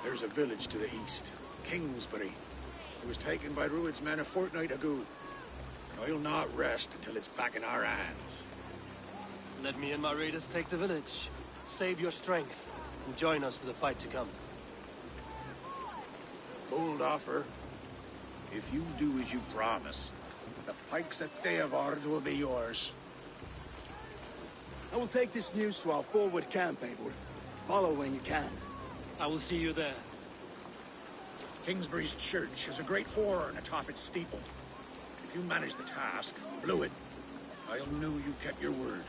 There's a village to the east, Kingsbury. It was taken by Rued's men a fortnight ago. And I'll not rest until it's back in our hands. Let me and my raiders take the village. Save your strength, and join us for the fight to come. Bold offer. If you do as you promise, the pikes at Theavard will be yours. I will take this news to our forward camp, Eivor. Follow when you can. I will see you there. Kingsbury's church has a great horn atop its steeple. If you manage the task, blew it, I'll know you kept your word.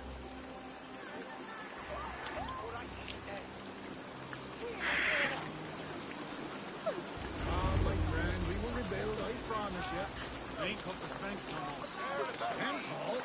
My friend, we will rebuild, I promise you. I ain't got the strength no more. Stand tall.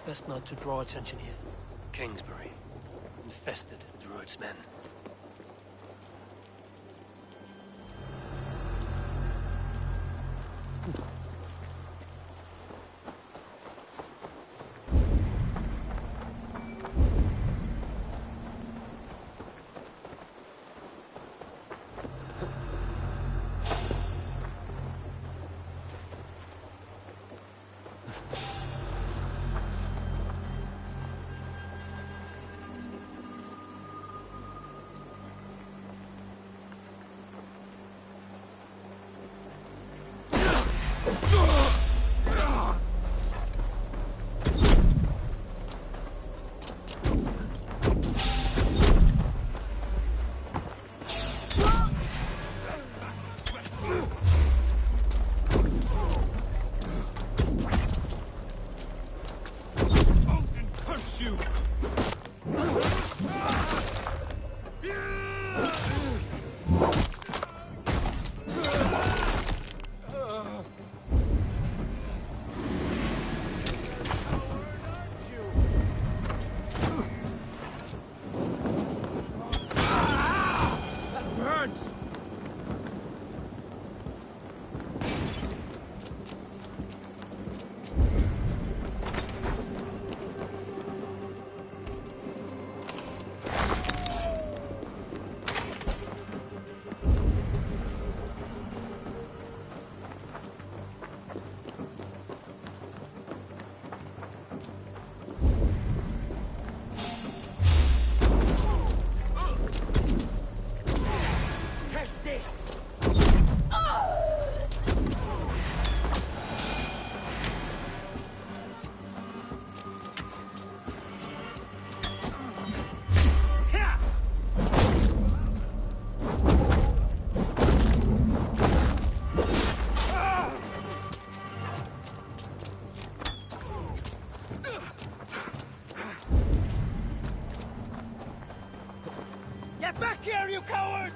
Best not to draw attention here. Kingsbury, infested with Rued's men. you coward!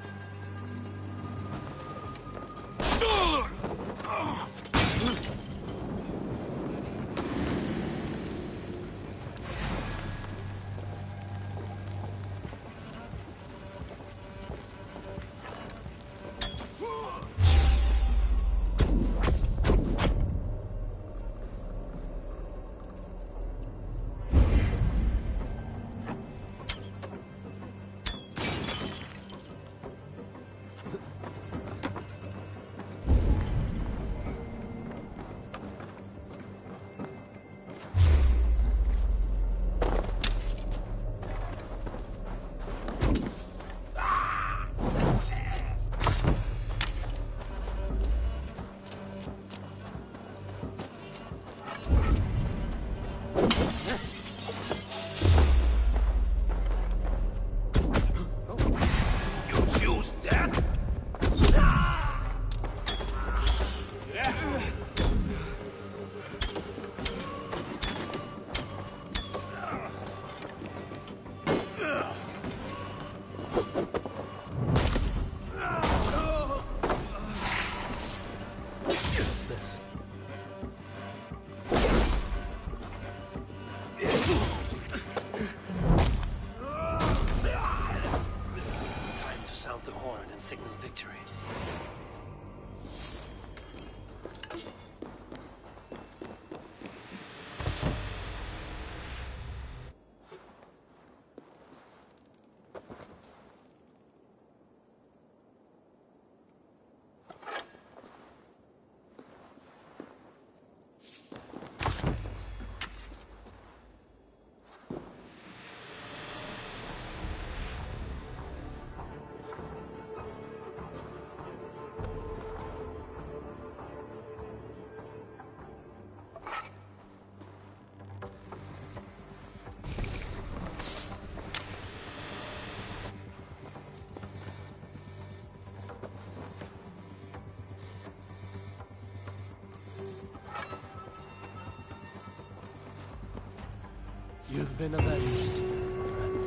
Signal victory. You've been avenged, friend.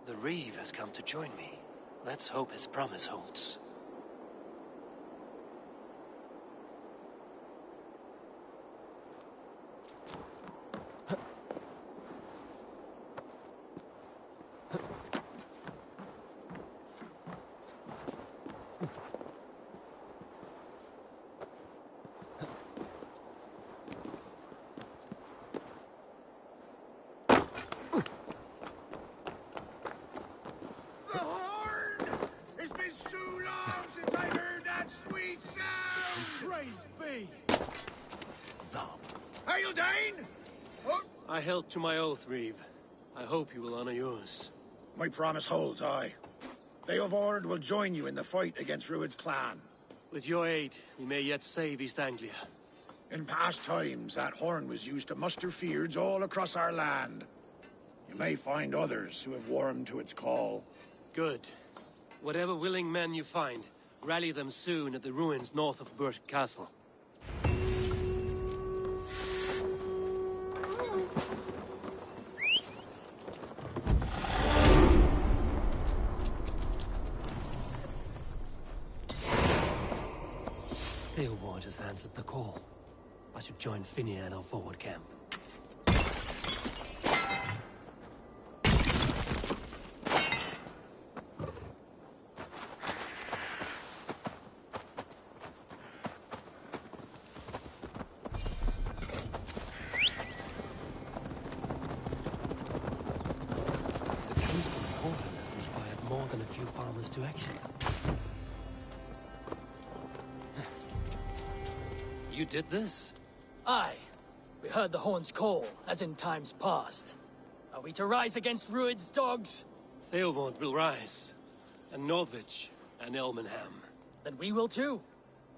The Reeve has come to join me. Let's hope his promise holds. I held to my oath, Reeve. I hope you will honor yours. My promise holds, aye. They of Ord will join you in the fight against Rued's clan. With your aid, we may yet save East Anglia. In past times, that horn was used to muster fyrds all across our land. You may find others who have warmed to its call. Good. Whatever willing men you find, rally them soon at the ruins north of Burt Castle. Theobald has answered the call. I should join Finia at our forward camp. To action. You did this? Aye. We heard the horn's call, as in times past. Are we to rise against Rued's dogs? Theobald will rise, and Northwich, and Elmenham. Then we will too.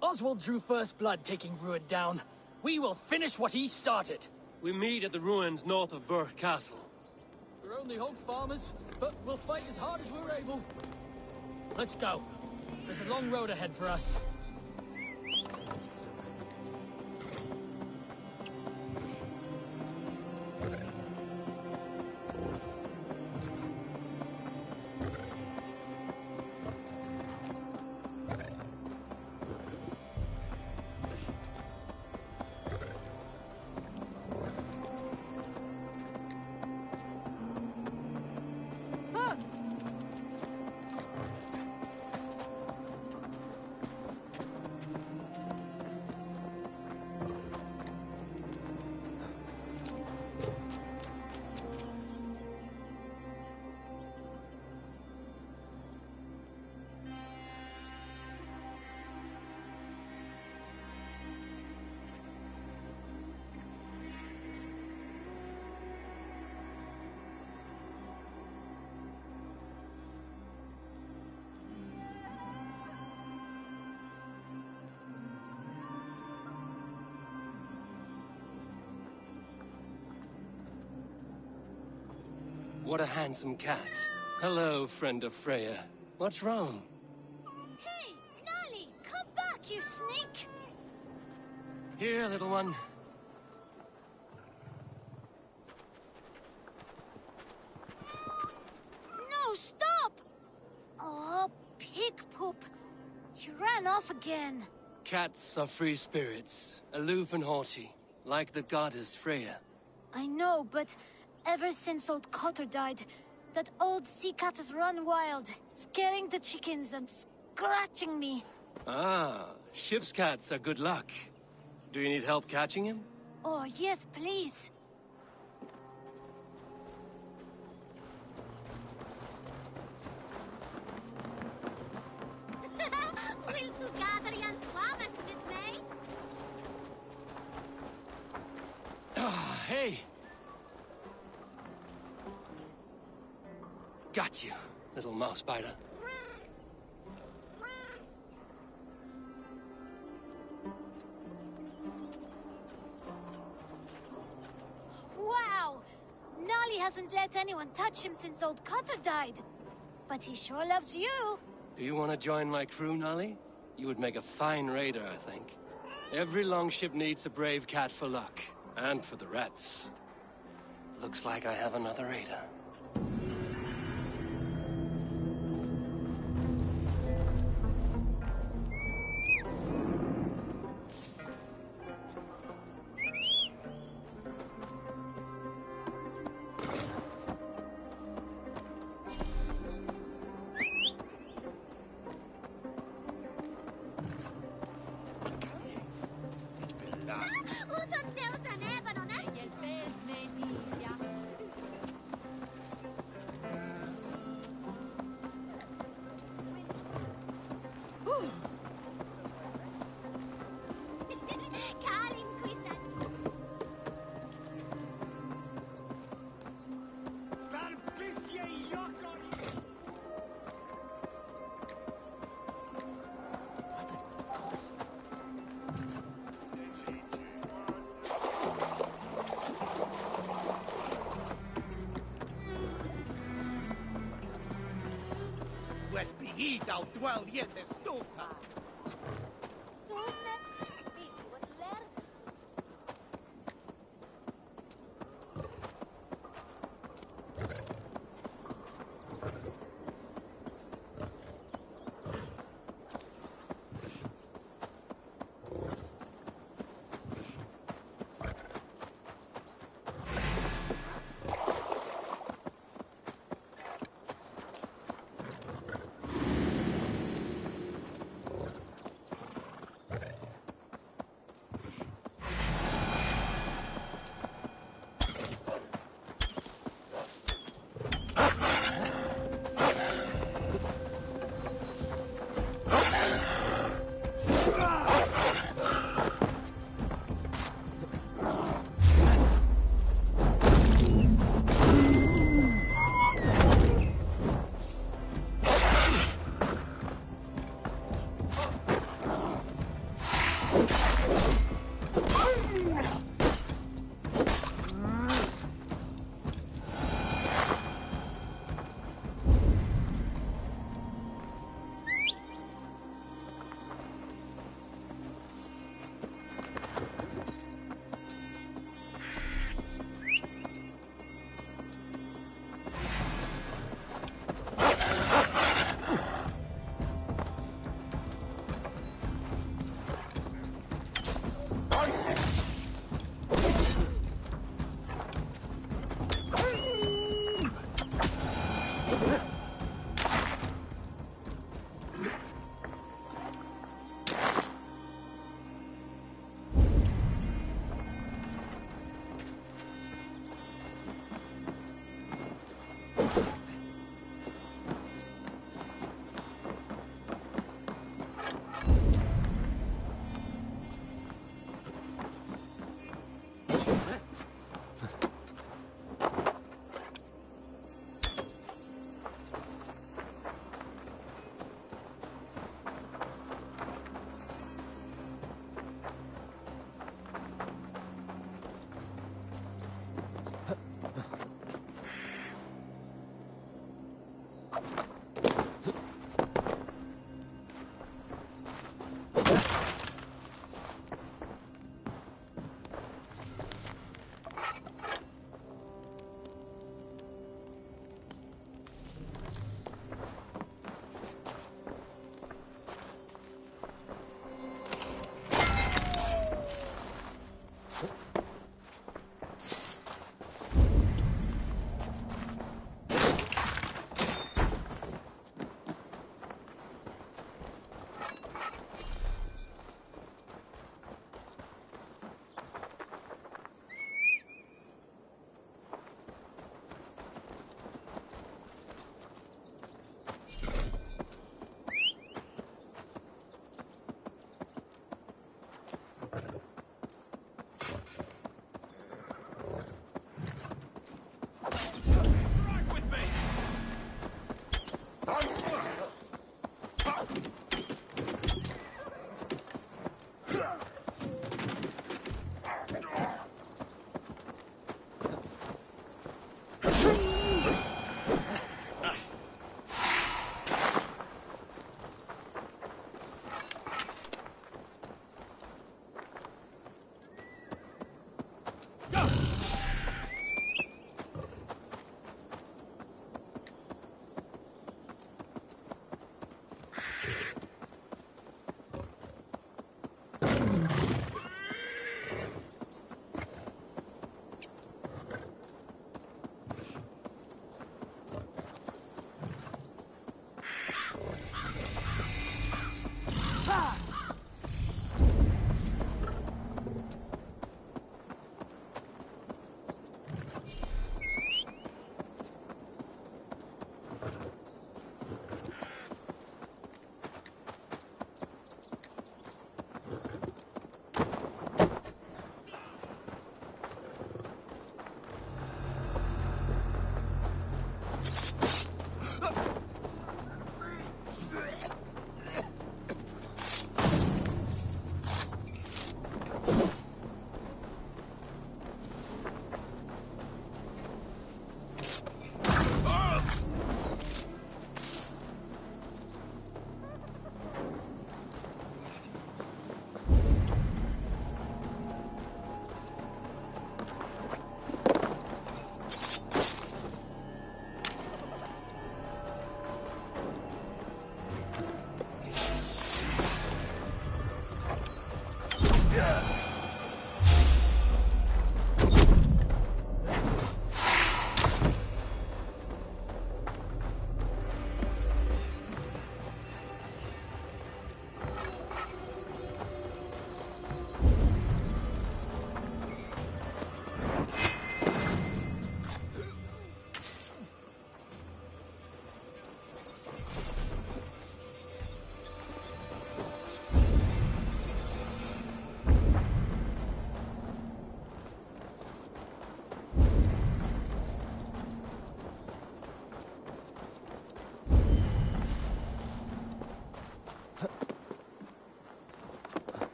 Oswald drew first blood taking Rued down. We will finish what he started. We meet at the ruins north of Burt Castle. We're only hog farmers, but we'll fight as hard as we're able. Let's go. There's a long road ahead for us. What a handsome cat. Hello, friend of Freya. What's wrong? Hey, Nolly, come back, you sneak! Here, little one. No, stop! Oh, pig poop. You ran off again. Cats are free spirits, aloof and haughty, like the goddess Freya. I know, but ever since old Cotter died, that old sea cat has run wild, scaring the chickens and scratching me. Ah, ship's cats are good luck. Do you need help catching him? Oh, yes, please. Will du gather and swam us with me? Ah, hey! Got you, little mouse spider. Wow! Nolly hasn't let anyone touch him since old Cotter died. But he sure loves you. Do you want to join my crew, Nolly? You would make a fine raider, I think. Every longship needs a brave cat for luck, and for the rats. Looks like I have another raider. He thou dwell yet the stulta.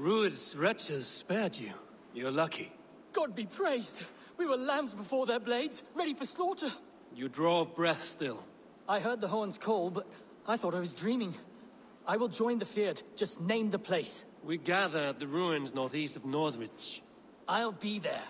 Rued's wretches spared you. You're lucky. God be praised! We were lambs before their blades, ready for slaughter. You draw breath still. I heard the horns call, but I thought I was dreaming. I will join the Fyrd. Just name the place. We gather at the ruins northeast of Northridge. I'll be there.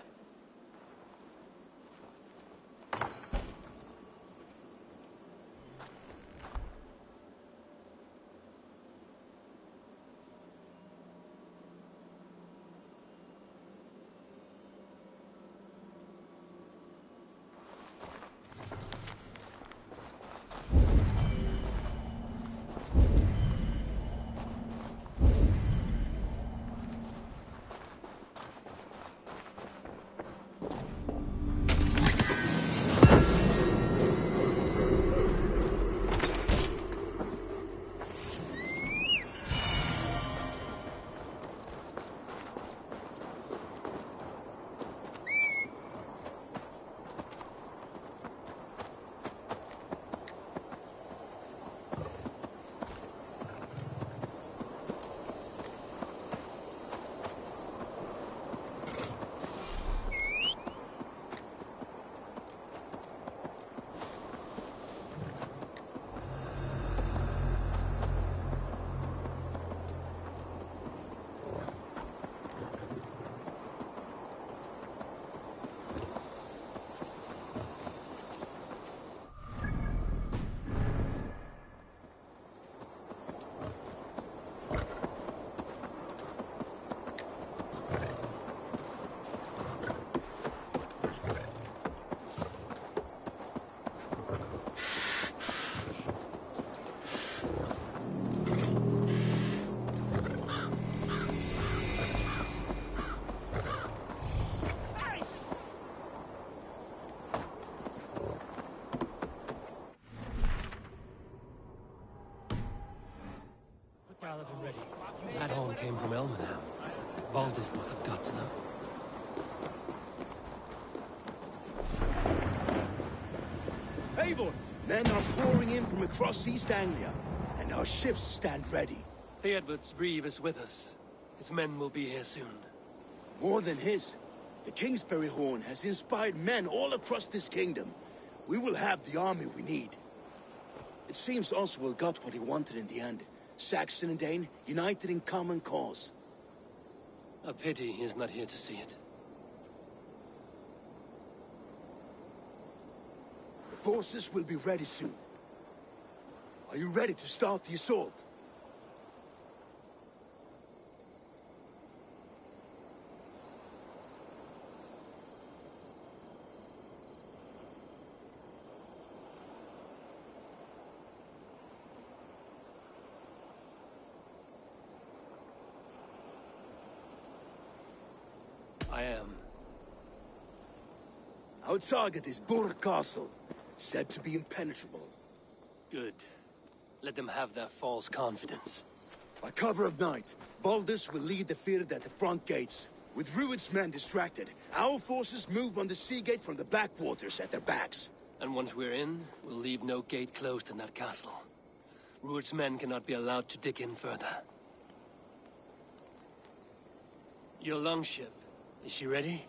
Gathered and ready. That horn came from Elmenham. Baldist must have got to them. Eivor! Men are pouring in from across East Anglia, and our ships stand ready. Theodward's Reeve is with us. His men will be here soon. More than his. The Kingsbury Horn has inspired men all across this kingdom. We will have the army we need. It seems Oswald got what he wanted in the end. Saxon and Dane, united in common cause. A pity he is not here to see it. The forces will be ready soon. Are you ready to start the assault? I am. Our target is Burg Castle, said to be impenetrable. Good. Let them have their false confidence. By cover of night, Baldus will lead the Fyrd at the front gates. With Rued's men distracted, our forces move on the sea gate from the backwaters at their backs. And once we're in, we'll leave no gate closed in that castle. Rued's men cannot be allowed to dig in further. Your longship, is she ready?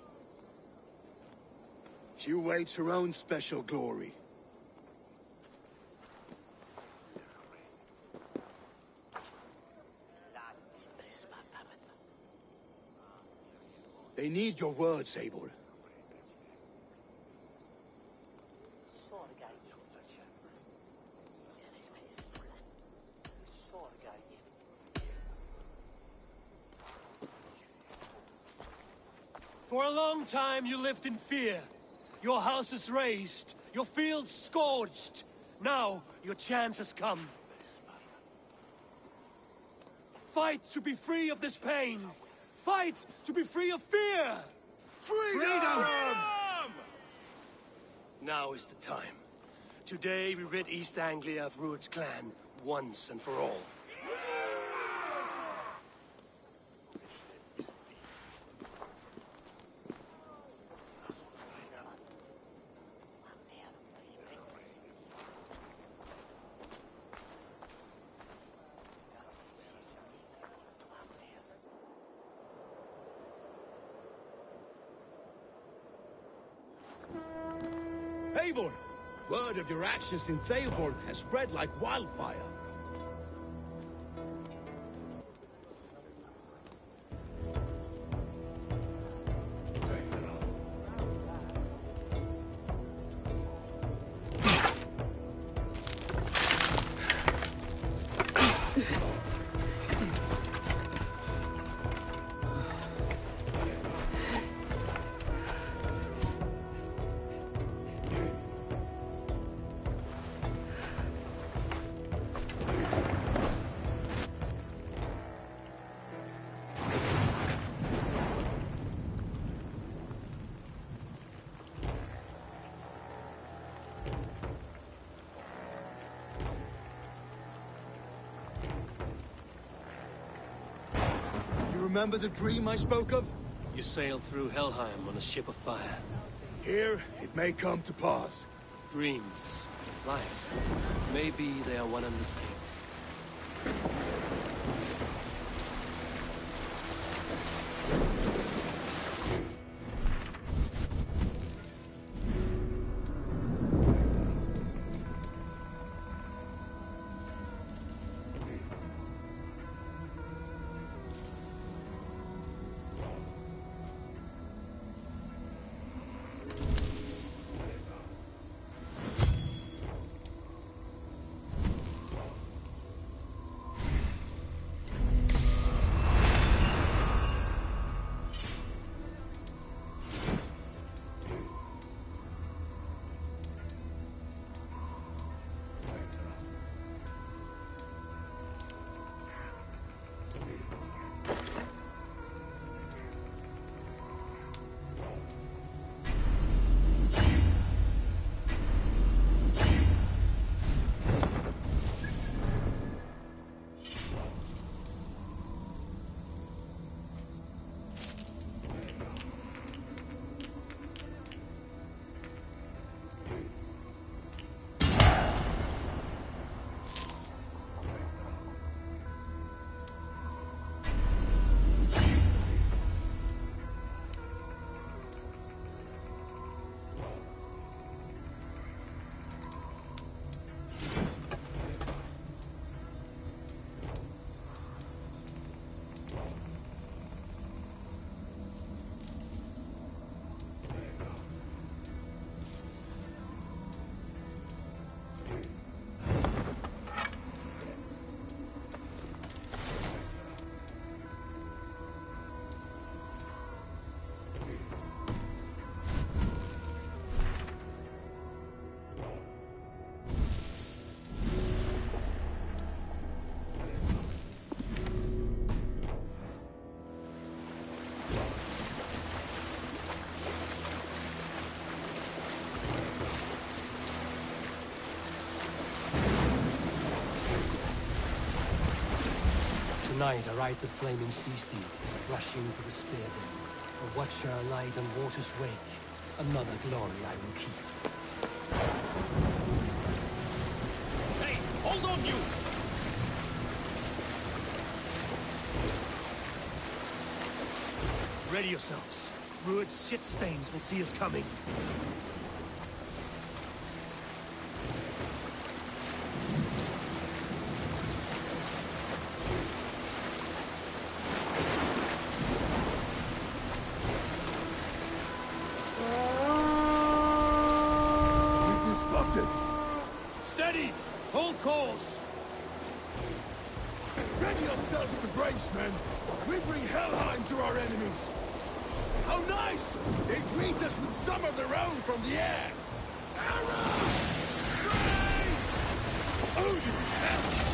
She awaits her own special glory. They need your words, Eivor. For a long time you lived in fear. Your houses razed, your fields scourged. Now your chance has come. Fight to be free of this pain. Fight to be free of fear! Freedom! Now is the time. Today we rid East Anglia of Rued's clan, once and for all. Eivor! Word of your actions in Theoborn has spread like wildfire. Remember the dream I spoke of? You sailed through Helheim on a ship of fire. Here, it may come to pass. Dreams, life, maybe they are one and the same. Tonight I ride the flaming sea steed, rushing to the spear den. A watcher light on water's wake. Another glory I will keep. Hey, hold on you! Ready yourselves. Rued's shit stains will see us coming. Steady! Hold course! Ready yourselves to brace, men! We bring Helheim to our enemies! How nice! They greet us with some of their own from the air! Arrows! Strike! Odin's hell!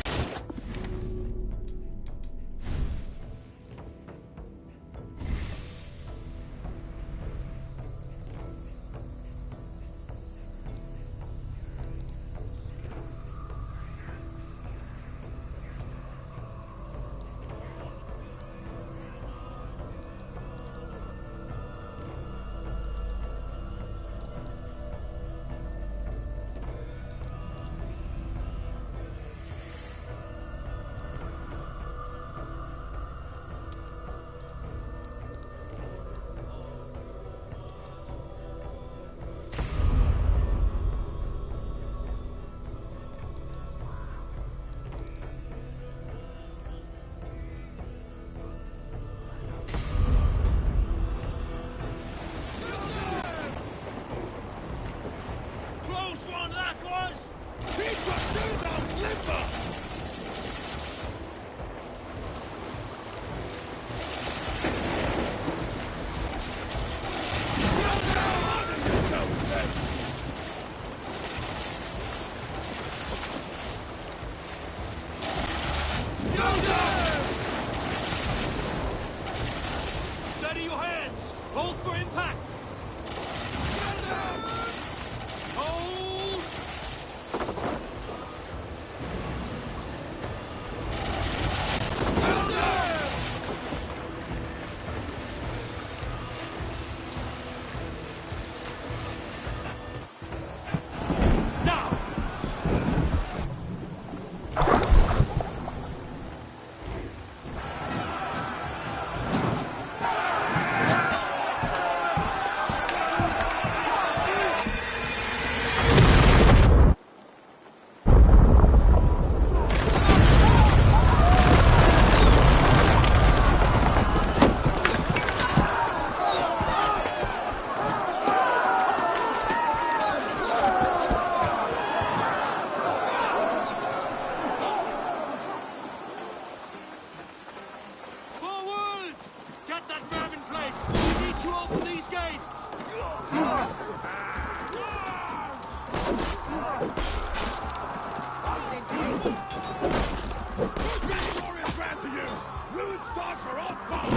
Steady your hands! Hold for impact! Hold! Now! Forward! Get that ram in place! We need to open these gates! Glorious ram to use! Ruined stocks are all gone!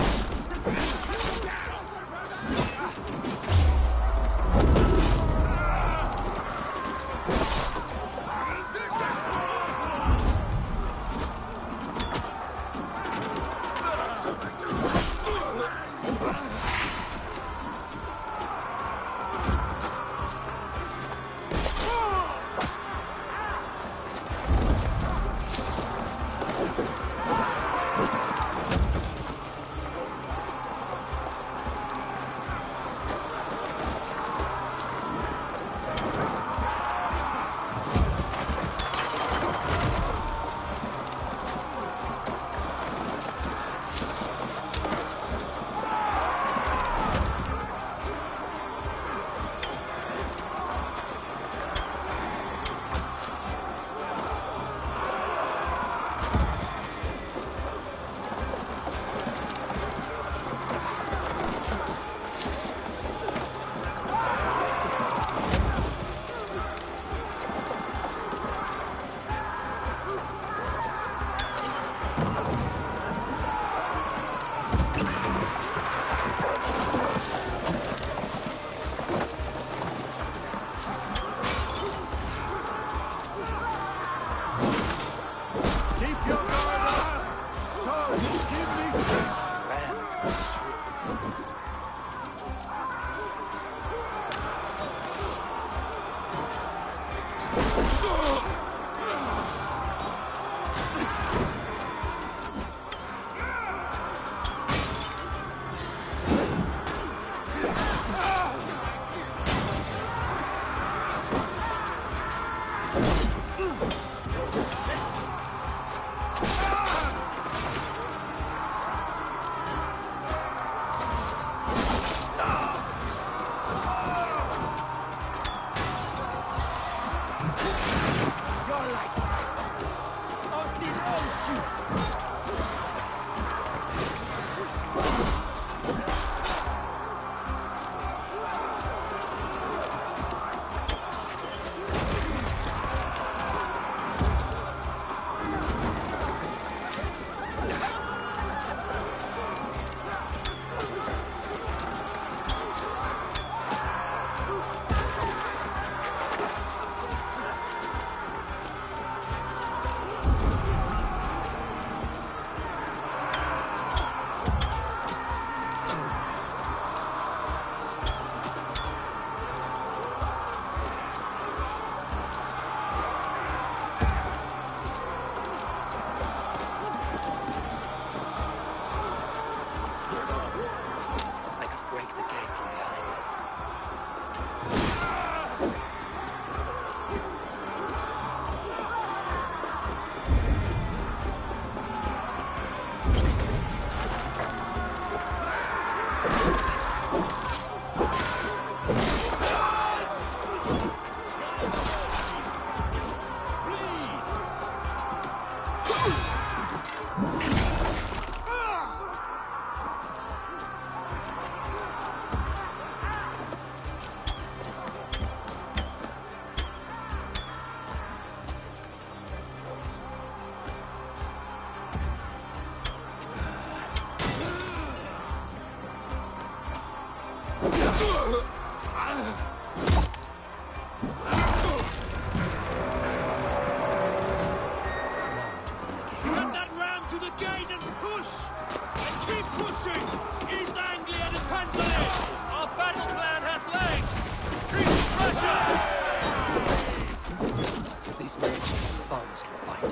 Get that ram to the gate and push! And keep pushing! East Anglia depends on it! Our battle plan has legs! Increase pressure! These merchants and thugs can fight.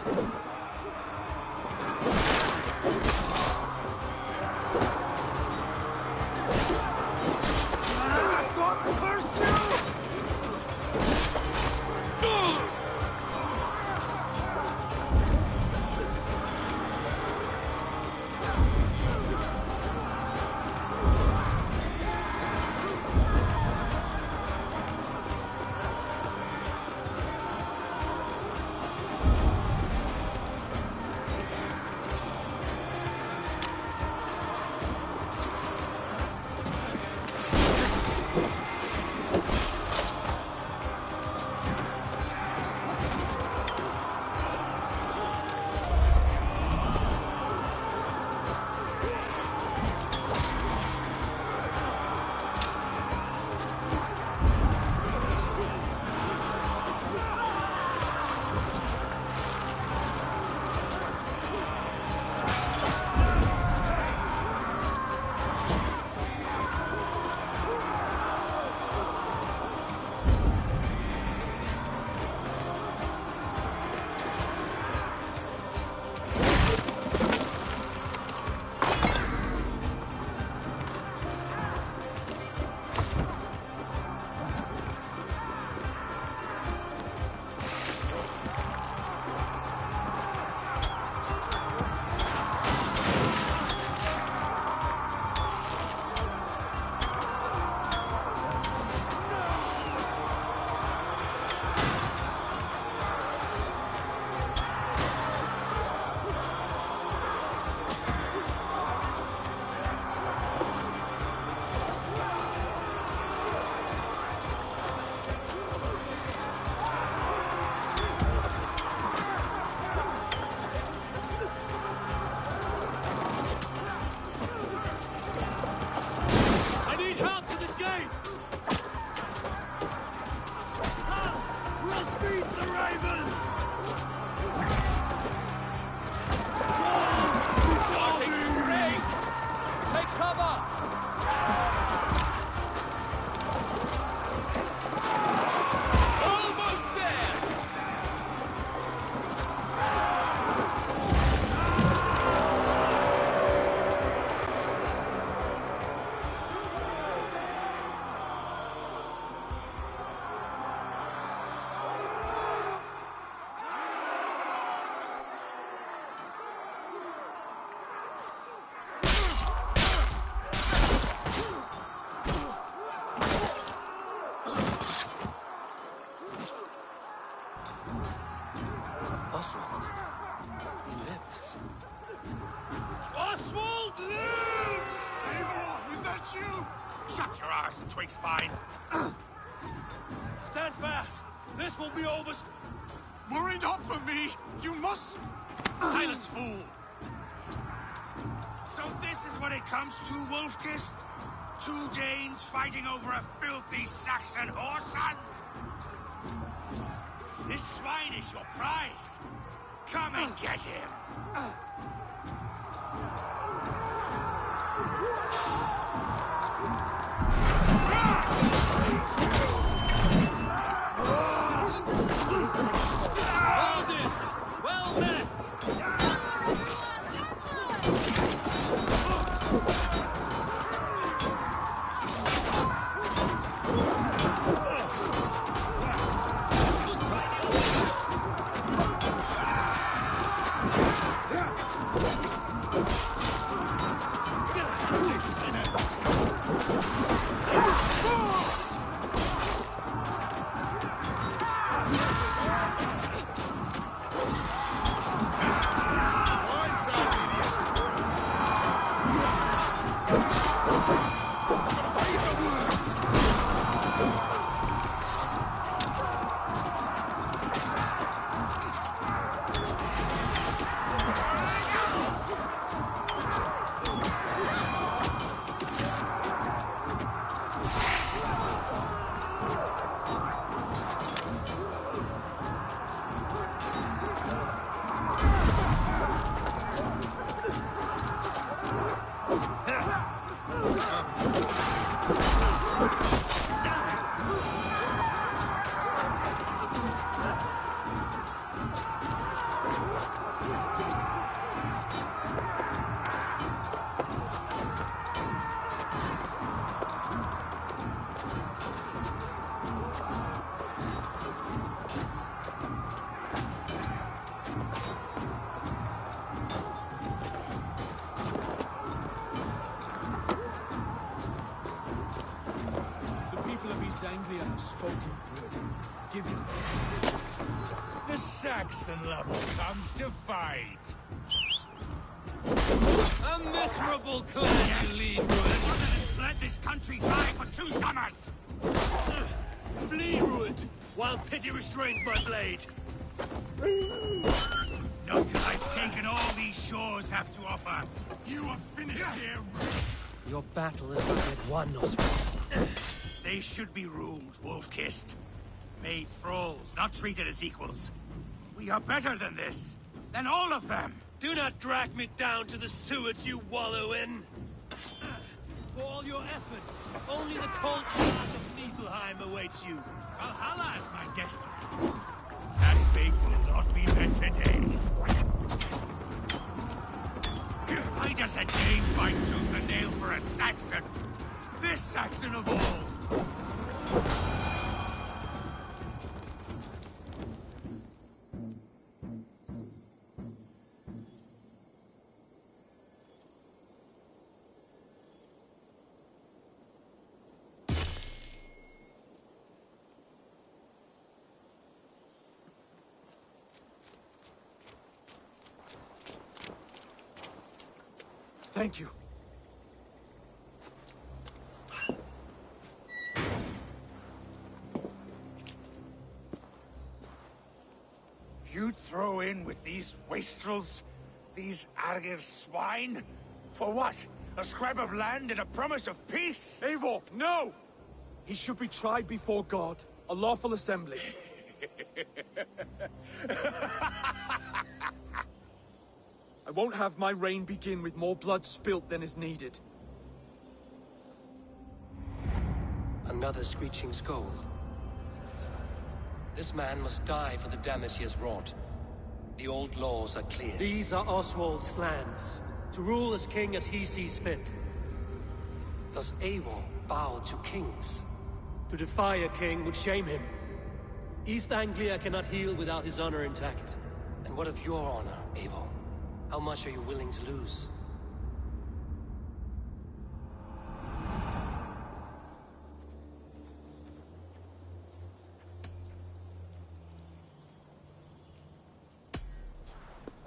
Oswald. He lives. Oswald lives! Eivor, is that you? Shut your arse, twig spine. Stand fast. This will be over. Worried up for me. You must... Silence, fool. So this is what it comes to, Wolfkist? Two Danes fighting over a filthy Saxon whoreson? This swine is your prize. Come and get him. Aldous! Well met! The people of East Anglia have spoken good. Give it. The Saxon level comes to fight. A miserable clan you lead, Ruin. One that has bled this country dry for 2 summers. Flee, Ruin, while pity restrains my blade. Not till I've taken all these shores have to offer. You are finished here. Your battle is not yet won, Oswald. They should be roomed, wolf-kissed. Made thralls, not treated as equals. We are better than this. Than all of them. Do not drag me down to the sewage you wallow in. For all your efforts, only the cold path of Niflheim awaits you. Valhalla is my destiny. That fate will not be met today. I just had Dane fight tooth and nail for a Saxon. This Saxon of all. Thank you. You'd throw in with these wastrels? These Argir swine? For what? A scrap of land and a promise of peace? Eivor, no! He should be tried before God, a lawful assembly. I won't have my reign begin with more blood spilt than is needed. Another screeching scold. This man must die for the damage he has wrought. The old laws are clear. These are Oswald's lands, to rule as king as he sees fit. Does Eivor bow to kings? To defy a king would shame him. East Anglia cannot heal without his honor intact. And what of your honor, Eivor? How much are you willing to lose?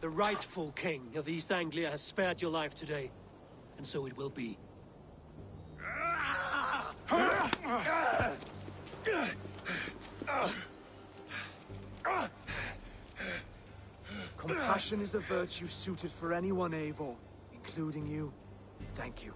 The rightful king of East Anglia has spared your life today, and so it will be. Compassion is a virtue suited for anyone, Eivor, including you. Thank you.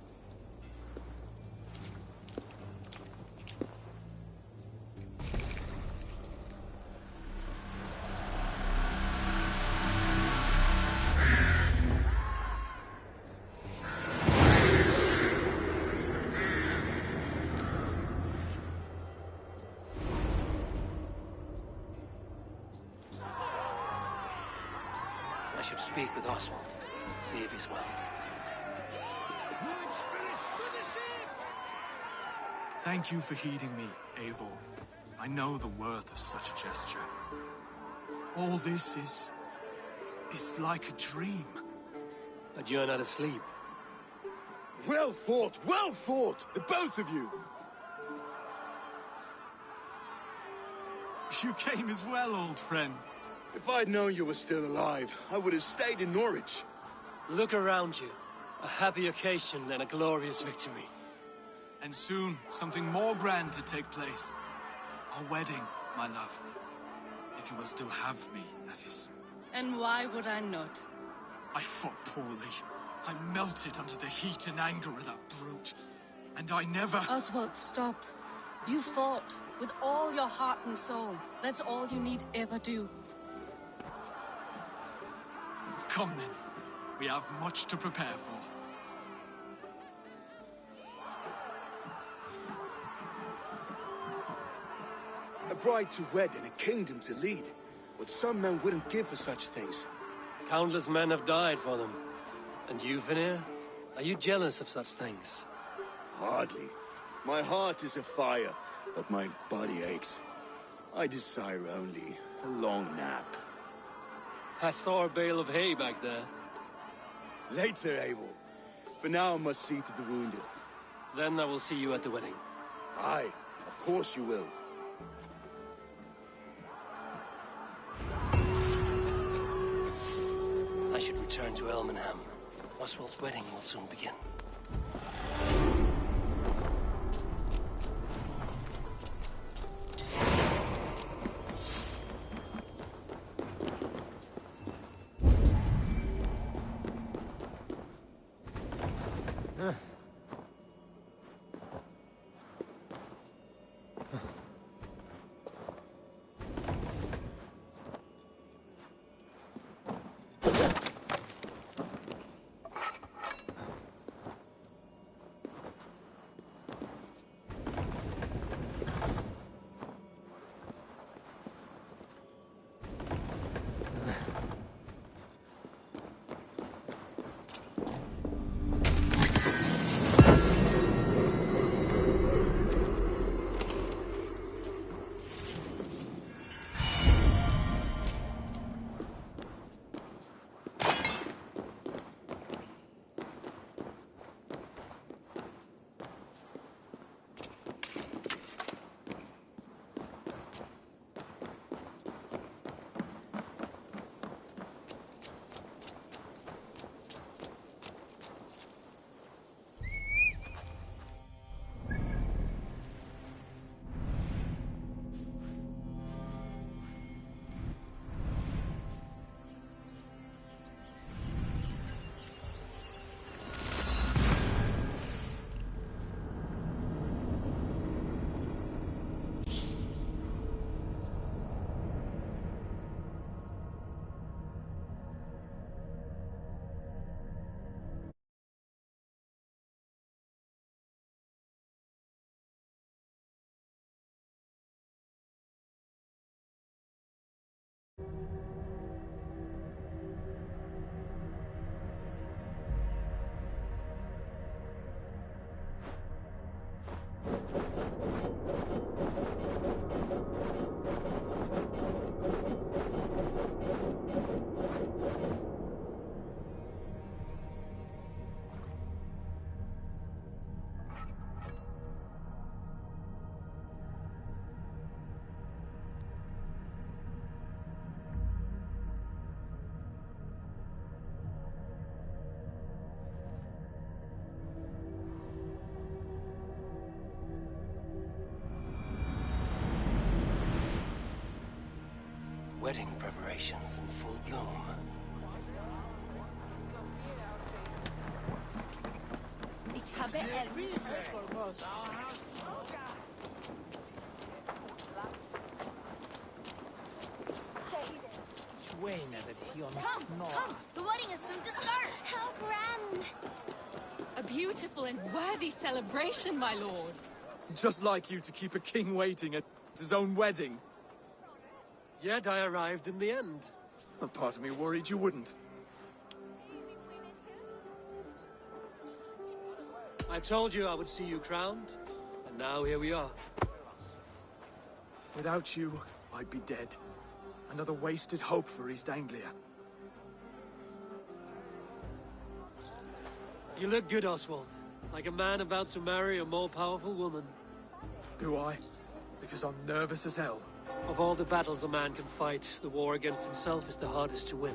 I should speak with Oswald. See if he's well. Thank you for heeding me, Eivor. I know the worth of such a gesture. All this is like a dream. But you're not asleep. Well fought, the both of you! You came as well, old friend. If I'd known you were still alive, I would have stayed in Norwich. Look around you. A happy occasion and a glorious victory. And soon, something more grand to take place. Our wedding, my love. If you will still have me, that is. And why would I not? I fought poorly. I melted under the heat and anger of that brute. And I never... Oswald, stop. You fought with all your heart and soul. That's all you need ever do. Come then. We have much to prepare for. bride to wed and a kingdom to lead. What some men wouldn't give for such things. Countless men have died for them. And you, Vanir? Are you jealous of such things? Hardly. My heart is afire, but my body aches. I desire only a long nap. I saw a bale of hay back there. Later, Abel. For now, I must see to the wounded. Then I will see you at the wedding. Aye, of course you will. I should return to Elmenham. Oswald's wedding will soon begin. Wedding preparations in full bloom. Ich habe Come! The wedding is soon to start! How grand! a beautiful and worthy celebration, my lord. Just like you to keep a king waiting at his own wedding. Yet I arrived in the end. A part of me worried you wouldn't. I told you I would see you crowned, and now here we are. Without you, I'd be dead. Another wasted hope for East Anglia. You look good, Oswald. Like a man about to marry a more powerful woman. Do I? Because I'm nervous as hell. Of all the battles a man can fight, the war against himself is the hardest to win.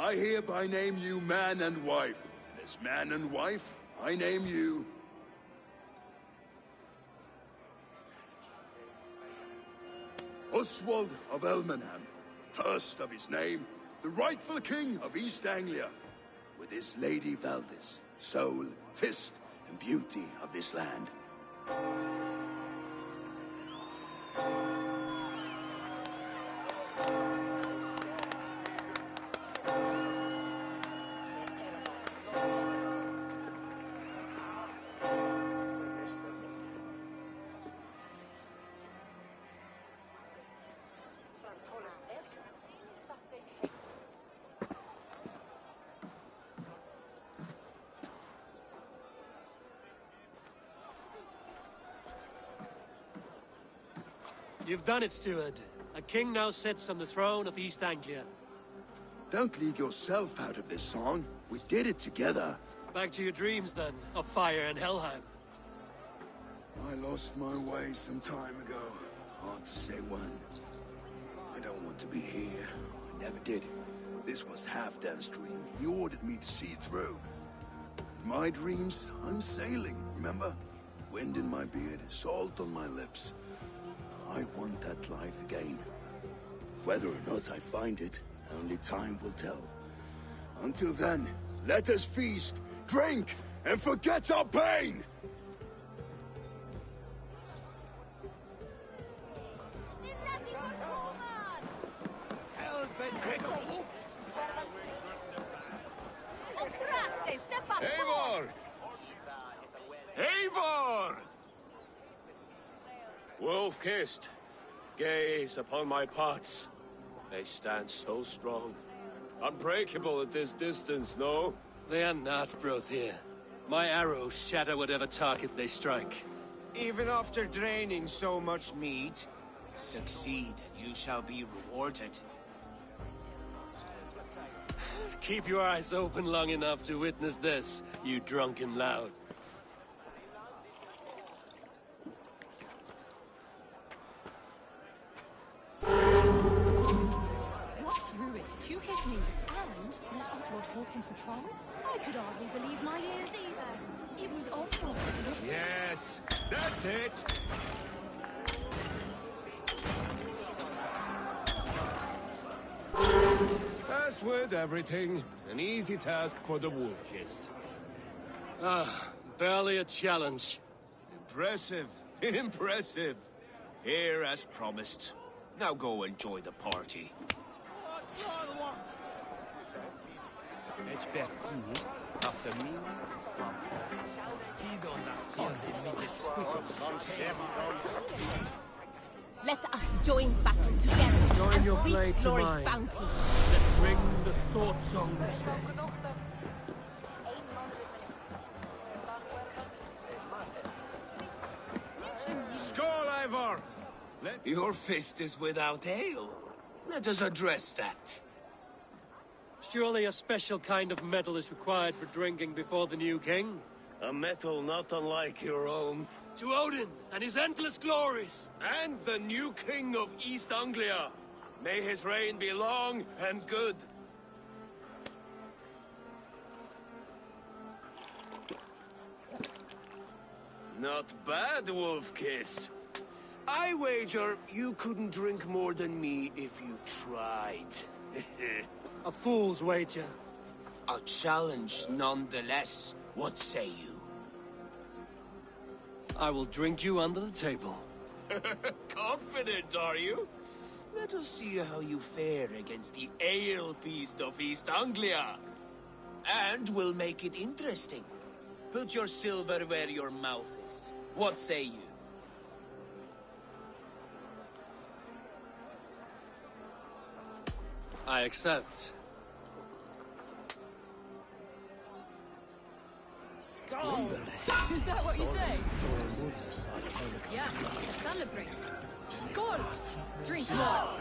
I hereby name you man and wife. And as man and wife, I name you... Oswald of Elmenham, first of his name, the rightful king of East Anglia, with his lady Valdis, soul, fist, and beauty of this land. You've done it, steward. A king now sits on the throne of East Anglia. Don't leave yourself out of this song. We did it together. Back to your dreams, then, of fire and Helheim. I lost my way some time ago. Hard to say when. I don't want to be here. I never did. This was Halfdan's dream. He ordered me to see it through. In my dreams, I'm sailing, remember? Wind in my beard, salt on my lips. I want that life again. Whether or not I find it, only time will tell. Until then, let us feast, drink, and forget our pain! Eivor! Eivor! Wolf-kissed, gaze upon my pots. They stand so strong. Unbreakable at this distance, no? They are not, Brothir. My arrows shatter whatever target they strike. Even after draining so much meat, succeed and you shall be rewarded. Keep your eyes open long enough to witness this, you drunken lout. What threw it? 2 hit-me's and let Oswald hold him for trial? I could hardly believe my ears either. It was Oswald. Yes, that's it! As with everything, an easy task for the wolf-kissed. Ah, barely a challenge. Impressive, impressive. Here as promised. Now go enjoy the party. Let us join battle together Join and your reap blade to glory's mine. bounty. Let's ring the sword song this day. Skål, Eivor! Your fist is without ale. Let us address that. Surely a special kind of metal is required for drinking before the new king? A metal not unlike your own. To Odin and his endless glories! And the new king of East Anglia. May his reign be long and good. Not bad, Wolf-kissed. I wager you couldn't drink more than me if you tried. A fool's wager. A challenge nonetheless. What say you? I will drink you under the table. Confident, are you? Let us see how you fare against the ale beast of East Anglia. And we'll make it interesting. Put your silver where your mouth is. What say you? I accept. Skull! Is that what you say? Yes, celebrate. Skull! Drink more.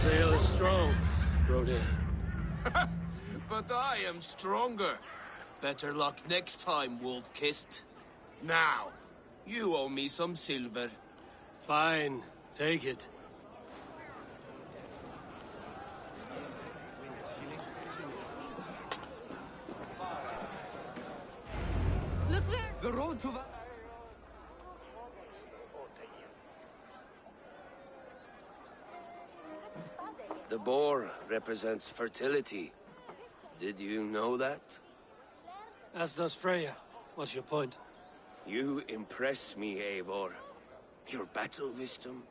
ale is strong, Brody. But I am stronger. Better luck next time, Wolf-Kissed. Now, you owe me some silver. Fine, take it. Look there! The road to The boar represents fertility. Did you know that? As does Freya. What's your point? You impress me, Eivor. Your battle wisdom,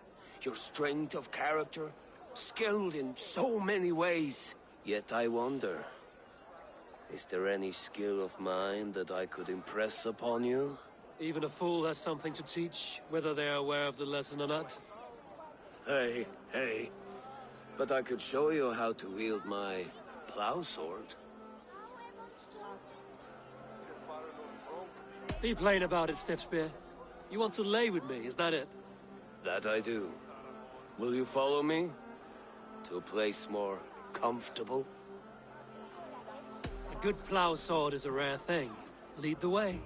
your strength of character, skilled in so many ways. Yet I wonder, is there any skill of mine that I could impress upon you? Even a fool has something to teach, whether they are aware of the lesson or not. Hey, hey. But I could show you how to wield my plow sword. Be plain about it, Stiffspear. You want to lay with me, is that it? That I do. Will you follow me? To a place more comfortable? A good plow sword is a rare thing. Lead the way.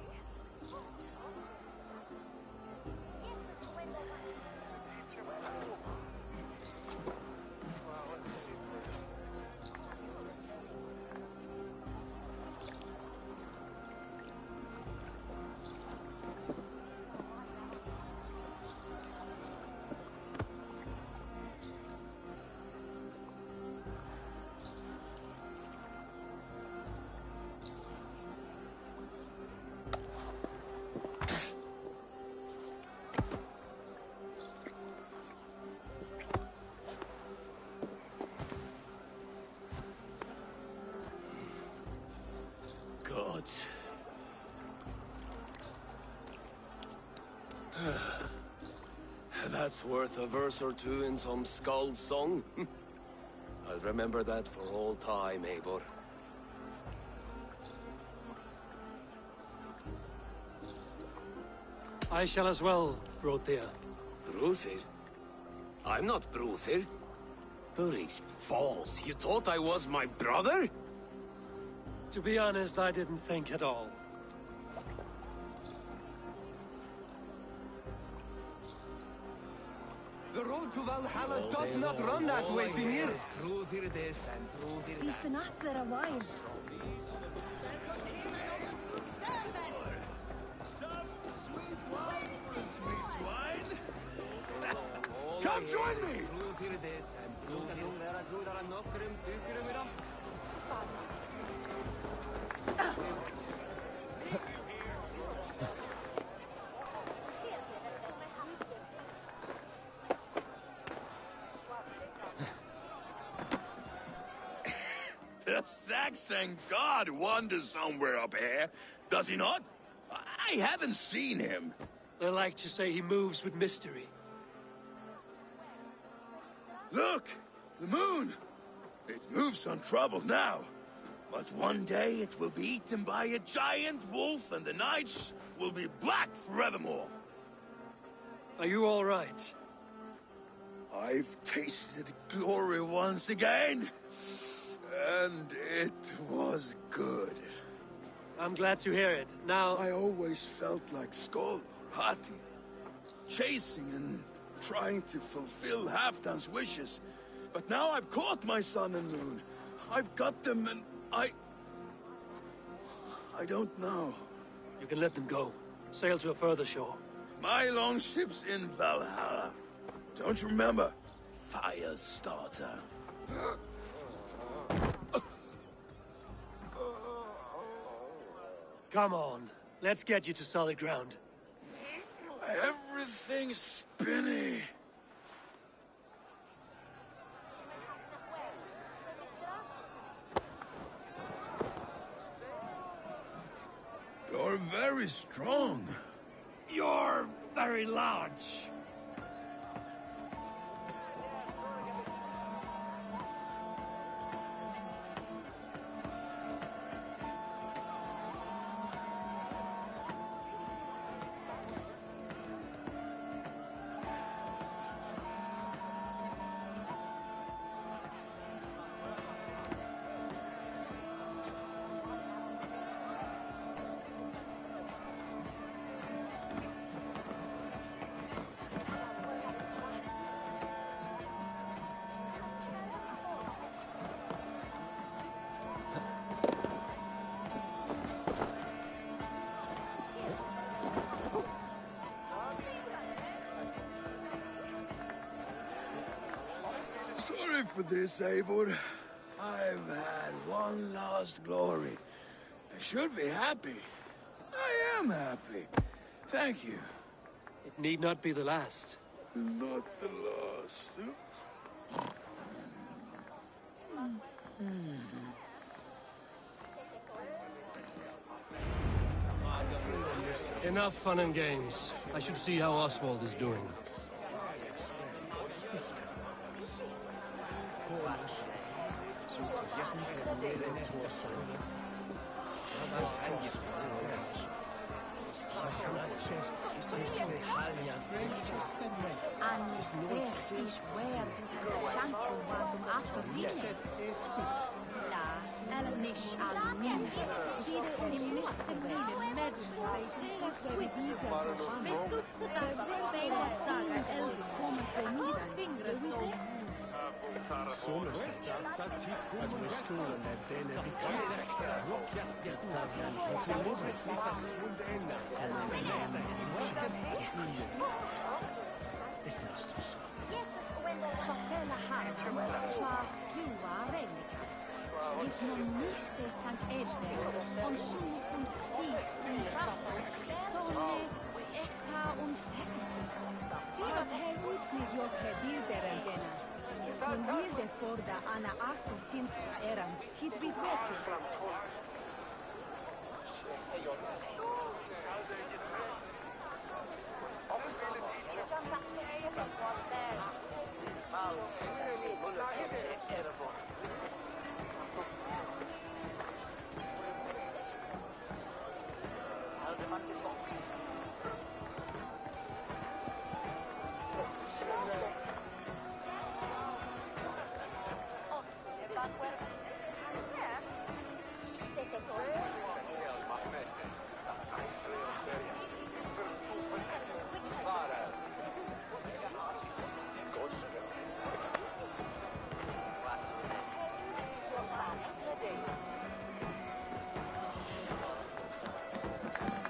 Gods. That's worth a verse or two in some skald's song. I'll remember that for all time, Eivor. I shall as well, Brothir. Bruthir? I'm not Bruthir. These balls, you thought I was my brother? To be honest, I didn't think at all. The road to Valhalla does not run that way, Fimir. He's been up there a while. Come join me! The Saxon god wanders somewhere up here, does he not? I haven't seen him. They like to say he moves with mystery. Look! The moon! It moves untroubled now. But one day it will be eaten by a giant wolf and the nights will be black forevermore. Are you all right? I've tasted glory once again. And it was good. I'm glad to hear it. Now... I always felt like Skoll or Hati. Chasing and trying to fulfill Halfdan's wishes. But now I've caught my sun and moon. I've got them and I don't know. You can let them go. Sail to a further shore. My longship's in Valhalla. Don't you remember? Firestarter. Come on. Let's get you to solid ground. Everything's spinny. You're very strong. You're very large. sorry for this, Eivor. I've had one last glory. I should be happy. I am happy. Thank you. It need not be the last. Not the last. Enough fun and games. I should see how Oswald is doing.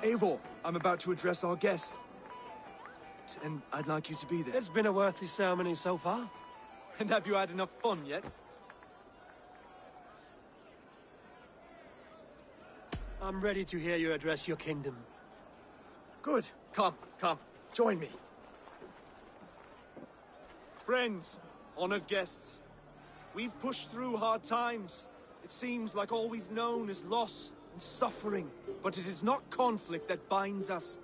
Eivor, I'm about to address our guest. And I'd like you to be there. It's been a worthy ceremony so far. And have you had enough fun yet? I'm ready to hear you address your kingdom. Good. Come, join me. Friends, honored guests, we've pushed through hard times. It seems like all we've known is loss and suffering. But it is not conflict that binds us.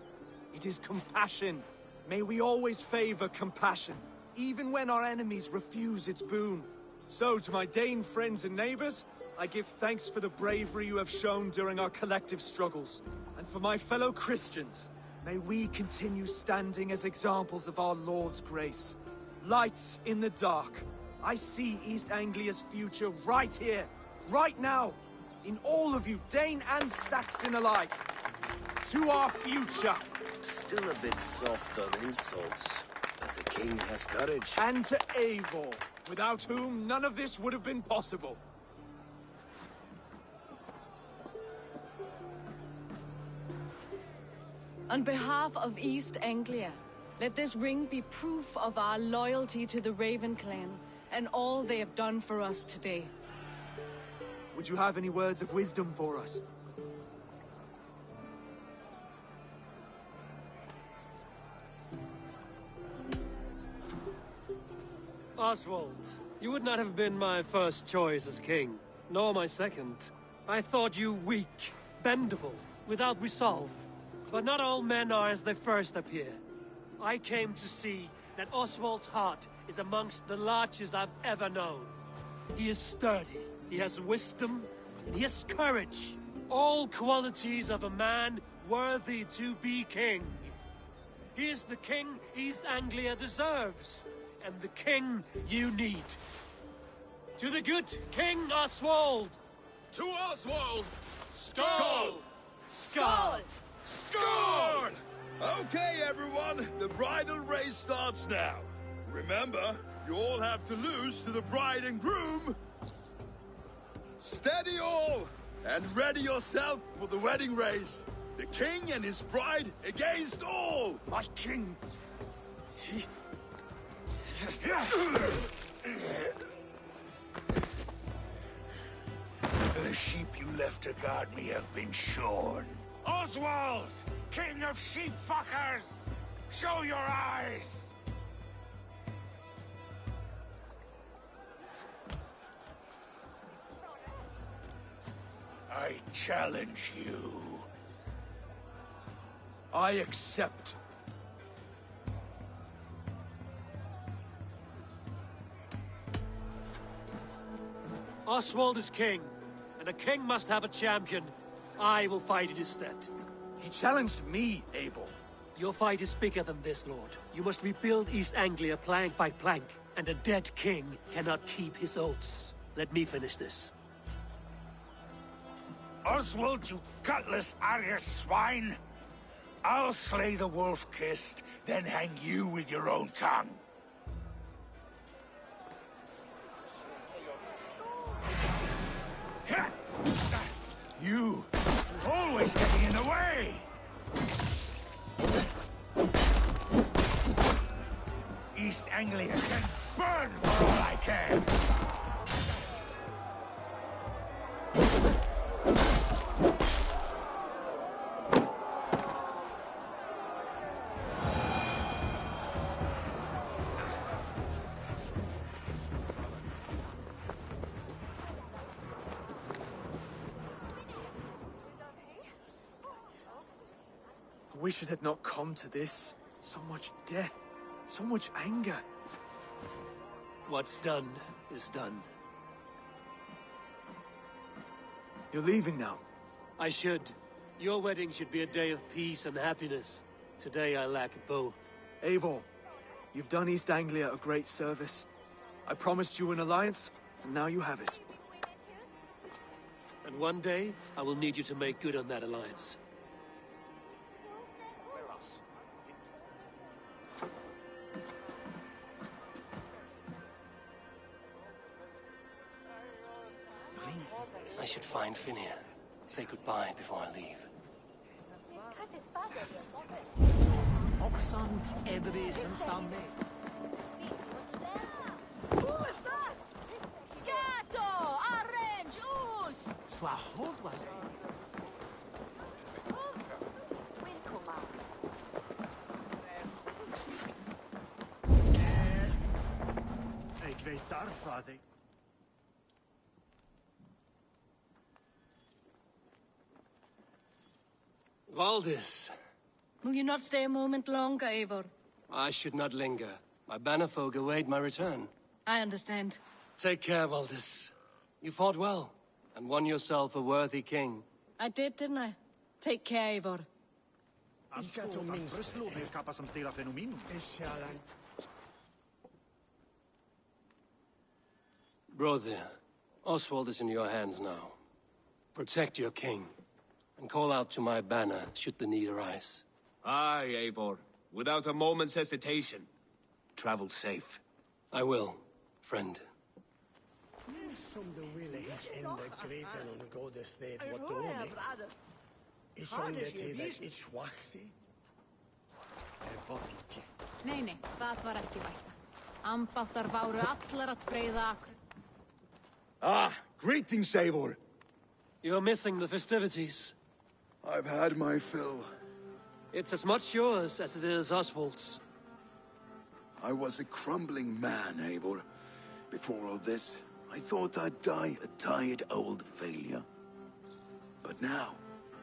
It is compassion. May we always favor compassion, even when our enemies refuse its boon. So, to my Dane friends and neighbors, I give thanks for the bravery you have shown during our collective struggles. And for my fellow Christians, may we continue standing as examples of our Lord's grace. Lights in the dark. I see East Anglia's future right here, right now, in all of you, Dane and Saxon alike. To our future. Still a bit soft on insults, but the king has courage. And to Eivor, without whom none of this would have been possible. On behalf of East Anglia, let this ring be proof of our loyalty to the Raven clan and all they have done for us today. Would you have any words of wisdom for us? Oswald, you would not have been my first choice as king, nor my second. I thought you weak, bendable, without resolve. But not all men are as they first appear. I came to see that Oswald's heart is amongst the largest I've ever known. He is sturdy, he has wisdom, and he has courage. All qualities of a man worthy to be king. He is the king East Anglia deserves, and the king you need. To the good King Oswald! To Oswald! Skull! Skull! Skull! Okay, everyone, the bridal race starts now. Remember, you all have to lose to the bride and groom. Steady all, and ready yourself for the wedding race. The king and his bride against all. My king, The sheep you left to guard me have been shorn. Oswald! King of sheep fuckers! Show your eyes! I challenge you. I accept. Oswald is king, and a king must have a champion. I will fight in his stead. He challenged me, Eivor. Your fight is bigger than this, Lord. You must rebuild East Anglia plank by plank, and a dead king cannot keep his oaths. Let me finish this. Oswald, you gutless Arya swine! I'll slay the wolf-kissed, then hang you with your own tongue. You always getting in the way! East Anglia can burn for all I care! I wish it had not come to this. So much death, so much anger. What's done is done. You're leaving now. I should. Your wedding should be a day of peace and happiness. Today I lack both. Eivor, you've done East Anglia a great service. I promised you an alliance, and now you have it. And one day, I will need you to make good on that alliance. I should find Finia. Say goodbye before I leave. Oxan Edris and Tamme. Gato! Orange! Us! Swahod was it? Ik weet daarvan. Valdis. Will you not stay a moment longer, Eivor? I should not linger. My banner folk await my return. I understand. Take care, Valdis. You fought well, and won yourself a worthy king. I did, didn't I? Take care, Eivor. Brother, Oswald is in your hands now. Protect your king, and call out to my banner should the need arise. Aye, Eivor. Without a moment's hesitation. Travel safe. I will, friend. Nei, það var ekki vætta. Ambáttar váru allar að breiða akkur. Ah, greetings, Eivor. You're missing the festivities. I've had my fill. It's as much yours as it is Oswald's. I was a crumbling man, Eivor. Before all this, I thought I'd die a tired old failure. But now,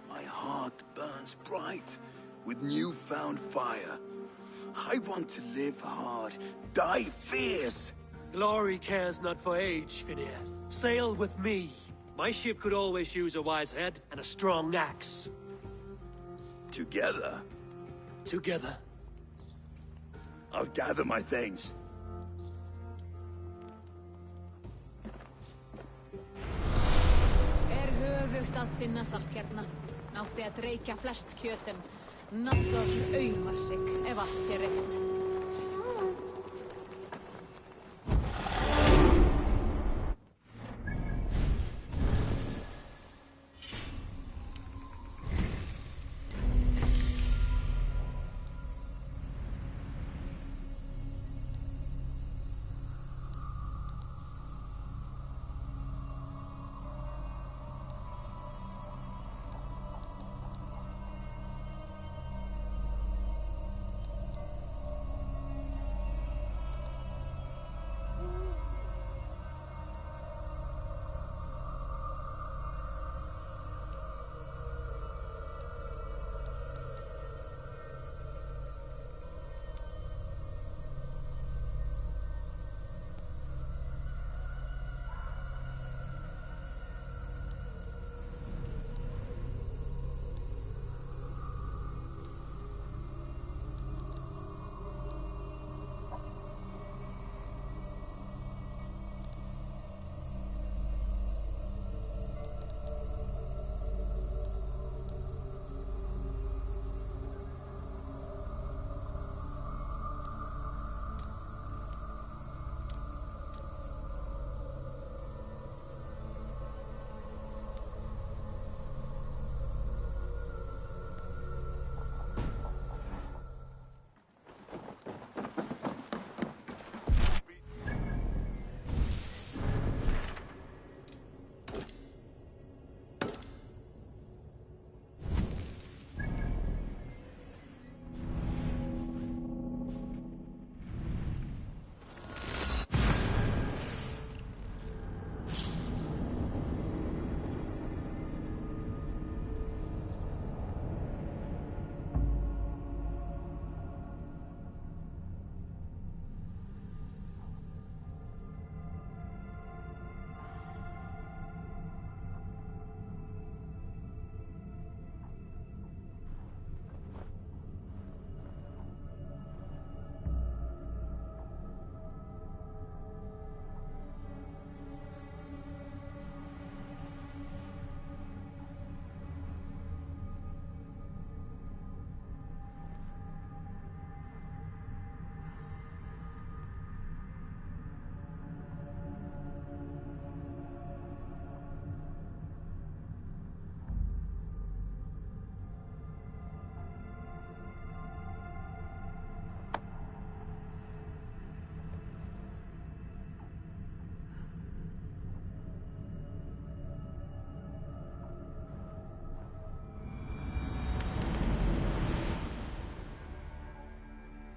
my heart burns bright with newfound fire. I want to live hard, die fierce. Glory cares not for age, Finia. Sail with me. My ship could always use a wise head and a strong axe. Together? Together. I'll gather my things. Höfugt að finna saltkjarna. Átti að reykja flest kjötin. Nattor aumar sig, ef allt sé rétt.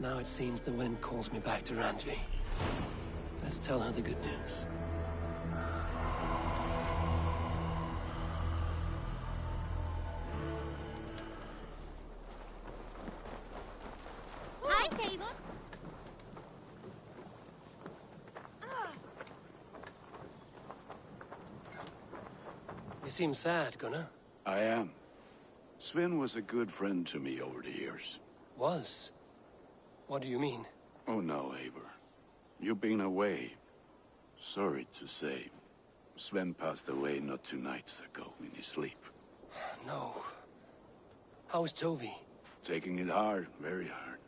Now it seems the wind calls me back to Randvi. Let's tell her the good news. Hi, Taylor. You seem sad, Gunnar. I am. Sven was a good friend to me over the years. Was? What do you mean? Oh no, Eivor. You've been away. Sorry to say. Sven passed away not 2 nights ago in his sleep. No. How's Tovi? Taking it hard, very hard.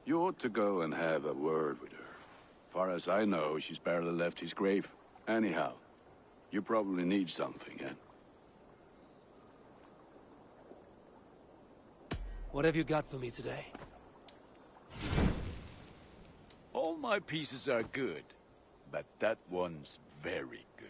You ought to go and have a word with her. Far as I know, she's barely left his grave. Anyhow, you probably need something, eh? What have you got for me today? All my pieces are good, but that one's very good.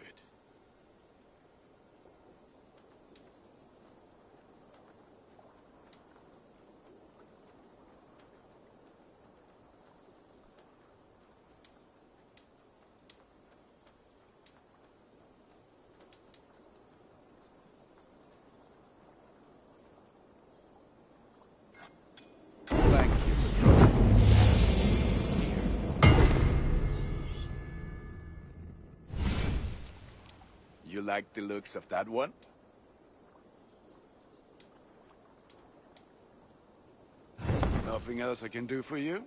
Thank you for trusting me. You like the looks of that one? Nothing else I can do for you?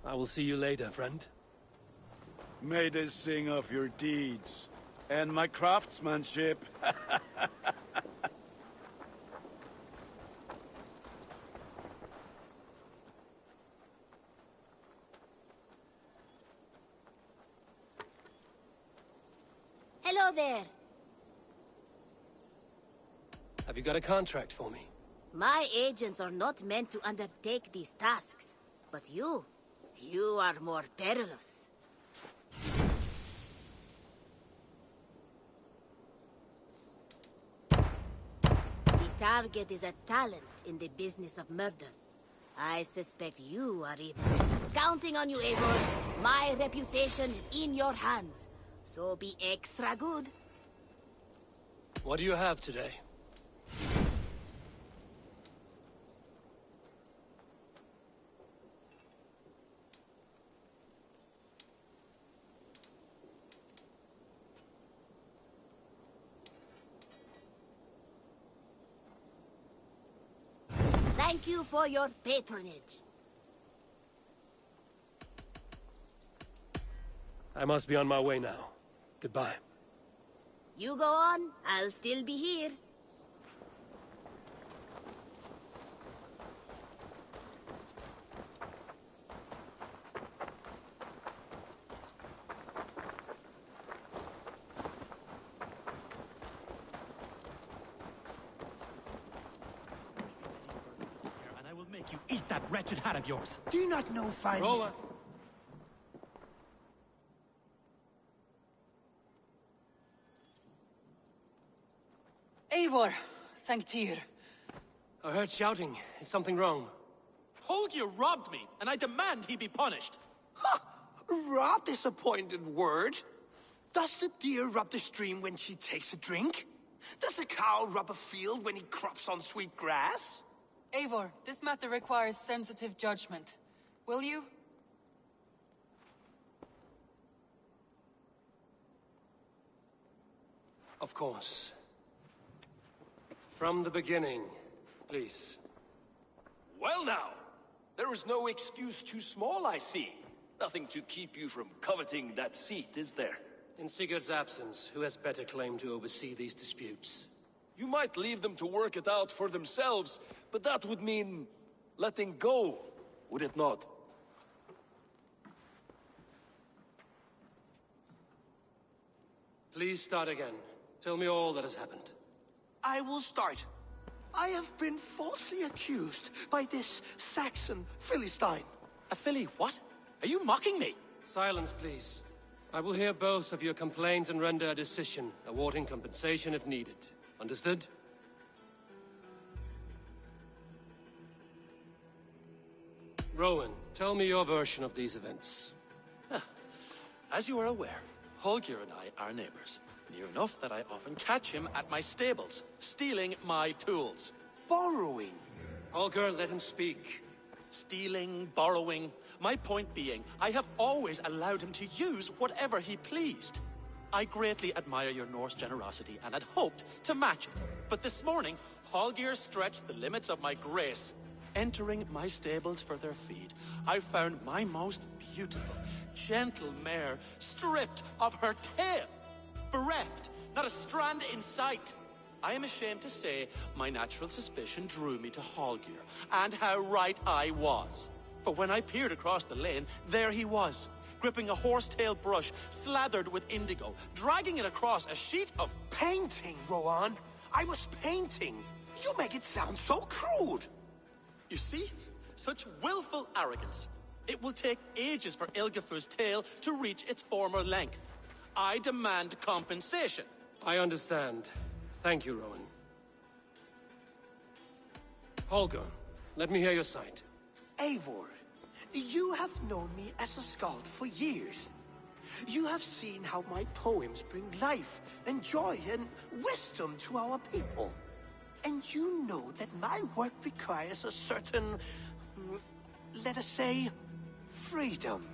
I will see you later, friend. May they sing of your deeds and my craftsmanship. Hello there. Have you got a contract for me? My agents are not meant to undertake these tasks. But you are more perilous. The target is a talent in the business of murder. I suspect you are either. Counting on you, Eivor. My reputation is in your hands. So be extra good. What do you have today? Thank you for your patronage. I must be on my way now. Goodbye. You go on, I'll still be here. And I will make you eat that wretched hat of yours. Do you not know finally? Rolla! Eivor, thank Tyr. I heard shouting. Is something wrong? Holger robbed me, and I demand he be punished. Raw disappointed word. Does the deer rub the stream when she takes a drink? Does a cow rub a field when he crops on sweet grass? Eivor, this matter requires sensitive judgment. Will you? Of course. From the beginning, please. Well now, there is no excuse too small, I see. Nothing to keep you from coveting that seat, is there? In Sigurd's absence, who has better claim to oversee these disputes? You might leave them to work it out for themselves, but that would mean letting go, would it not? Please start again. Tell me all that has happened. I will start. I have been falsely accused by this Saxon Philistine. A Philly what? Are you mocking me? Silence, please. I will hear both of your complaints and render a decision, awarding compensation if needed. Understood? Rowan, tell me your version of these events. As you are aware, Holger and I are neighbors. Near enough that I often catch him at my stables, stealing my tools. Borrowing. Holger, let him speak. Stealing, borrowing. My point being, I have always allowed him to use whatever he pleased. I greatly admire your Norse generosity and had hoped to match it. But this morning, Holger stretched the limits of my grace. Entering my stables for their feed, I found my most beautiful, gentle mare stripped of her tail. Bereft, not a strand in sight. I am ashamed to say my natural suspicion drew me to Holger, and how right I was. For when I peered across the lane, there he was, gripping a horsetail brush slathered with indigo, dragging it across a sheet of painting, Rowan. I was painting. You make it sound so crude. You see? Such willful arrogance. It will take ages for Ilgafur's tail to reach its former length. I demand compensation. I understand. Thank you, Rowan. Holger, let me hear your side. Eivor, you have known me as a skald for years. You have seen how my poems bring life and joy and wisdom to our people. And you know that my work requires a certain, let us say, freedom.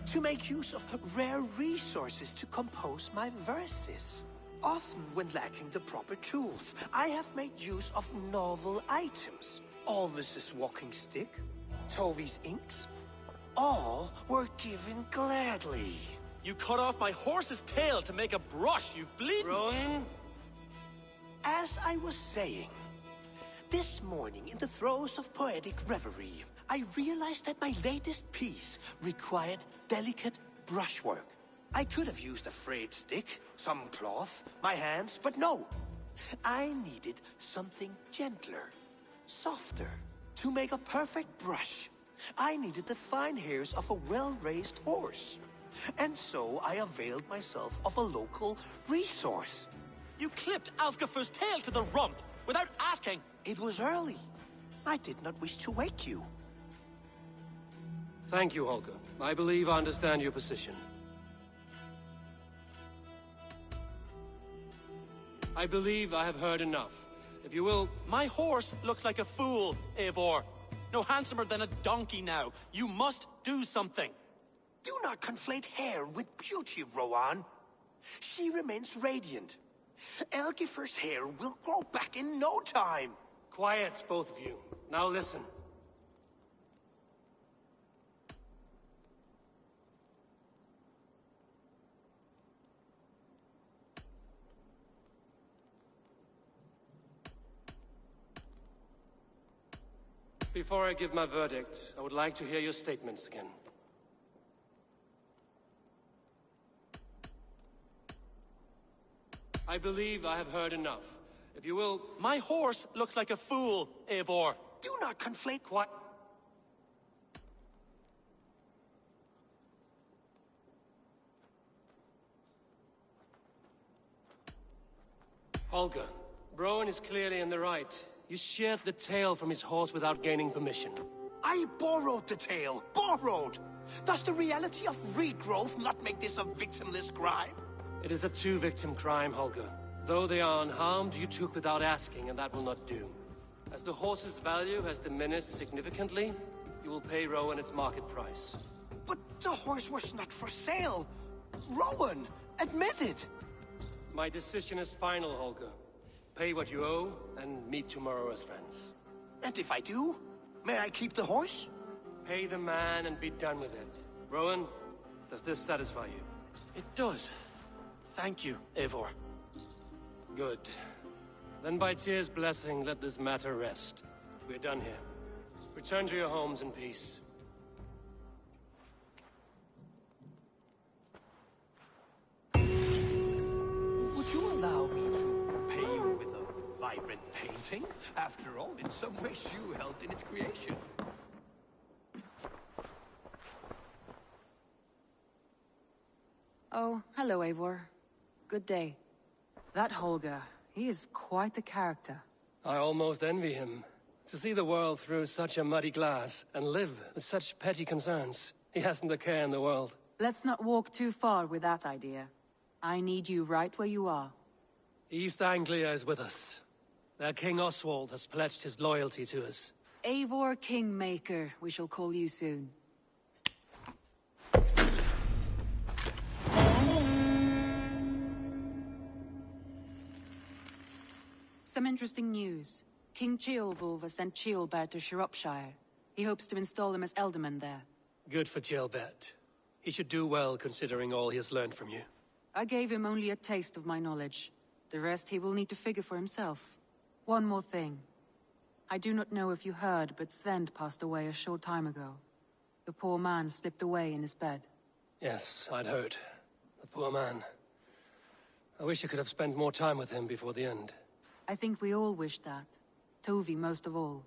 To make use of rare resources to compose my verses. Often when lacking the proper tools, I have made use of novel items. Alvis's walking stick, Tovi's inks, all were given gladly. You cut off my horse's tail to make a brush, you bleed. Rowan? As I was saying, this morning in the throes of poetic reverie, I realized that my latest piece required delicate brushwork. I could have used a frayed stick, some cloth, my hands, but no. I needed something gentler, softer. To make a perfect brush, I needed the fine hairs of a well-raised horse. And so I availed myself of a local resource. You clipped Alfgafur's tail to the rump, without asking. It was early. I did not wish to wake you. Thank you, Holger. I believe I understand your position. I believe I have heard enough. If you will... My horse looks like a fool, Eivor. No handsomer than a donkey now. You must do something. Do not conflate hair with beauty, Rowan. She remains radiant. Elgifur's hair will grow back in no time. Quiet, both of you. Now listen. Before I give my verdict, I would like to hear your statements again. I believe I have heard enough. If you will... My horse looks like a fool, Eivor. Do not conflate... Quiet. Holger, Rowan is clearly in the right. You sheared the tail from his horse without gaining permission. I borrowed the tail. Borrowed! Does the reality of regrowth not make this a victimless crime? It is a two-victim crime, Holger. Though they are unharmed, you took without asking, and that will not do. As the horse's value has diminished significantly, you will pay Rowan its market price. But the horse was not for sale. Rowan, admit it. My decision is final, Holger. Pay what you owe, and meet tomorrow as friends. And if I do, may I keep the horse? Pay the man and be done with it. Rowan, does this satisfy you? It does. Thank you, Eivor. Good. Then by Tyr's blessing, let this matter rest. We're done here. Return to your homes in peace. Would you allow me to pay you with a vibrant painting? After all, in some ways you helped in its creation. Oh, hello, Eivor. Good day. That Holger, he is quite the character. I almost envy him. To see the world through such a muddy glass, and live with such petty concerns. He hasn't a care in the world. Let's not walk too far with that idea. I need you right where you are. East Anglia is with us. Their King Oswald has pledged his loyalty to us. Eivor Kingmaker, we shall call you soon. Some interesting news. King Ceolwulf has sent Ceolbert to Shropshire. He hopes to install him as Elderman there. Good for Ceolbert. He should do well considering all he has learned from you. I gave him only a taste of my knowledge. The rest he will need to figure for himself. One more thing. I do not know if you heard, but Svend passed away a short time ago. The poor man slipped away in his bed. Yes, I'd heard. The poor man. I wish I could have spent more time with him before the end. I think we all wish that. Tovi most of all.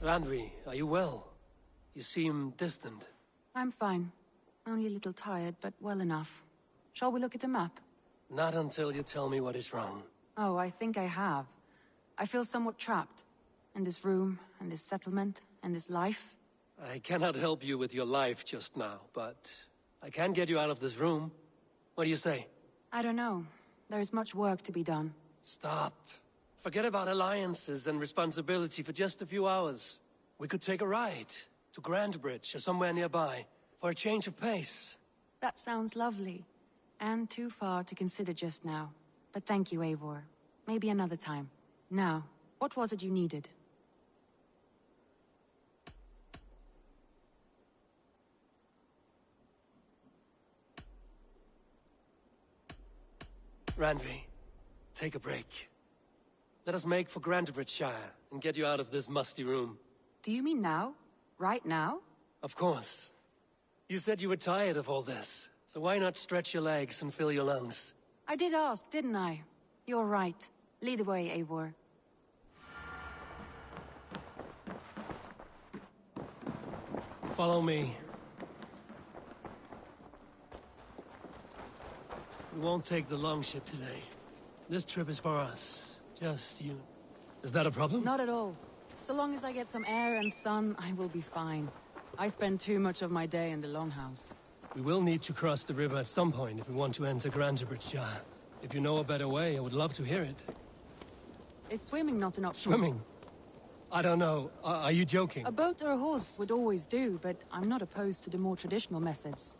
Randvi, are you well? You seem distant. I'm fine. Only a little tired, but well enough. Shall we look at the map? Not until you tell me what is wrong. Oh, I think I have. I feel somewhat trapped. In this room, and this settlement, and this life. I cannot help you with your life just now, but I can get you out of this room. What do you say? I don't know. There is much work to be done. Stop. Forget about alliances and responsibility for just a few hours. We could take a ride to Grandbridge or somewhere nearby for a change of pace. That sounds lovely. And too far to consider just now. But thank you, Eivor. Maybe another time. Now, what was it you needed? Randvi, take a break. Let us make for Grandbridgeshire and get you out of this musty room. Do you mean now? Right now? Of course. You said you were tired of all this, so why not stretch your legs and fill your lungs? I did ask, didn't I? You're right. Lead the way, Eivor. Follow me. We won't take the longship today. This trip is for us. Just you. Is that a problem? Not at all. So long as I get some air and sun, I will be fine. I spend too much of my day in the longhouse. We will need to cross the river at some point if we want to enter Grandbridgeshire. If you know a better way, I would love to hear it. Is swimming not an option? Swimming? I don't know. Are you joking? A boat or a horse would always do, but I'm not opposed to the more traditional methods.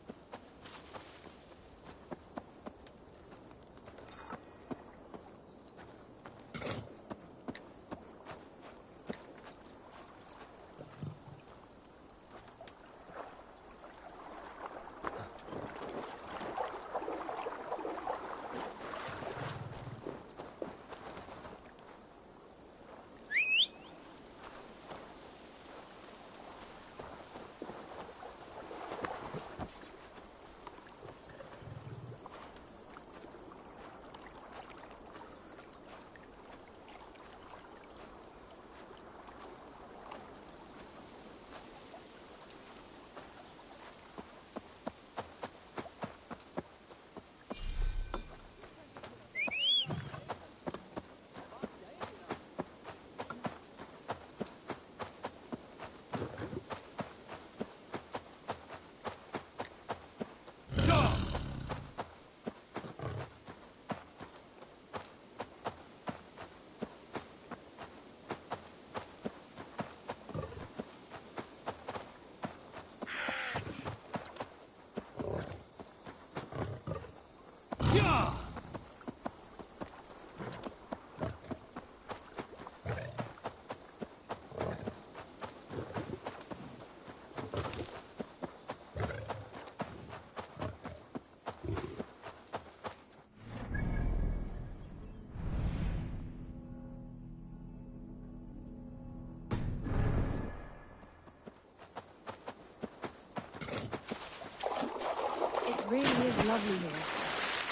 is lovely here.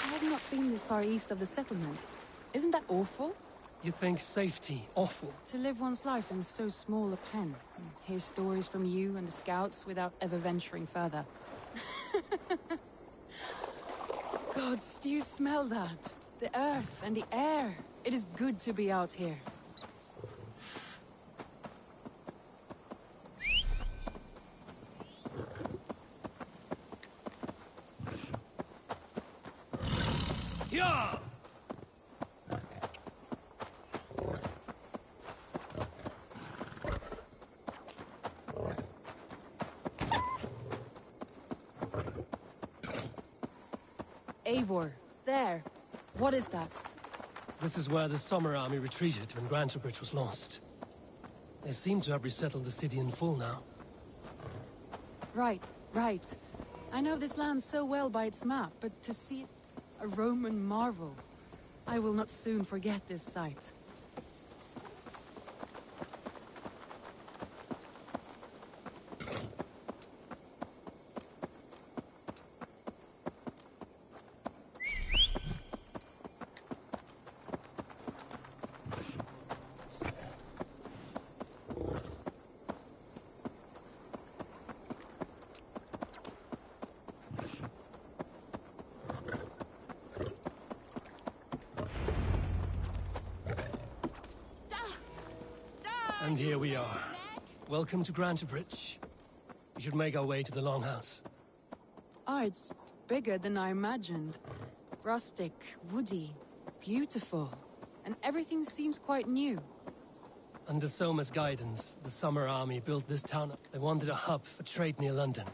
I have not been this far east of the settlement. Isn't that awful? You think safety awful? To live one's life in so small a pen. And hear stories from you and the scouts without ever venturing further. Gods, do you smell that? The earth and the air. It is good to be out here. Yeah! Eivor, there. What is that? This is where the Summer Army retreated when Grantebridge was lost. They seem to have resettled the city in full now. Right, right. I know this land so well by its map, but to see it, a Roman marvel. I will not soon forget this sight. And here we are. Welcome to Grantebridge. We should make our way to the Longhouse. Ah, it's bigger than I imagined. Rustic, woody, beautiful. And everything seems quite new. Under Soma's guidance, the Summer Army built this town up. They wanted a hub for trade near London,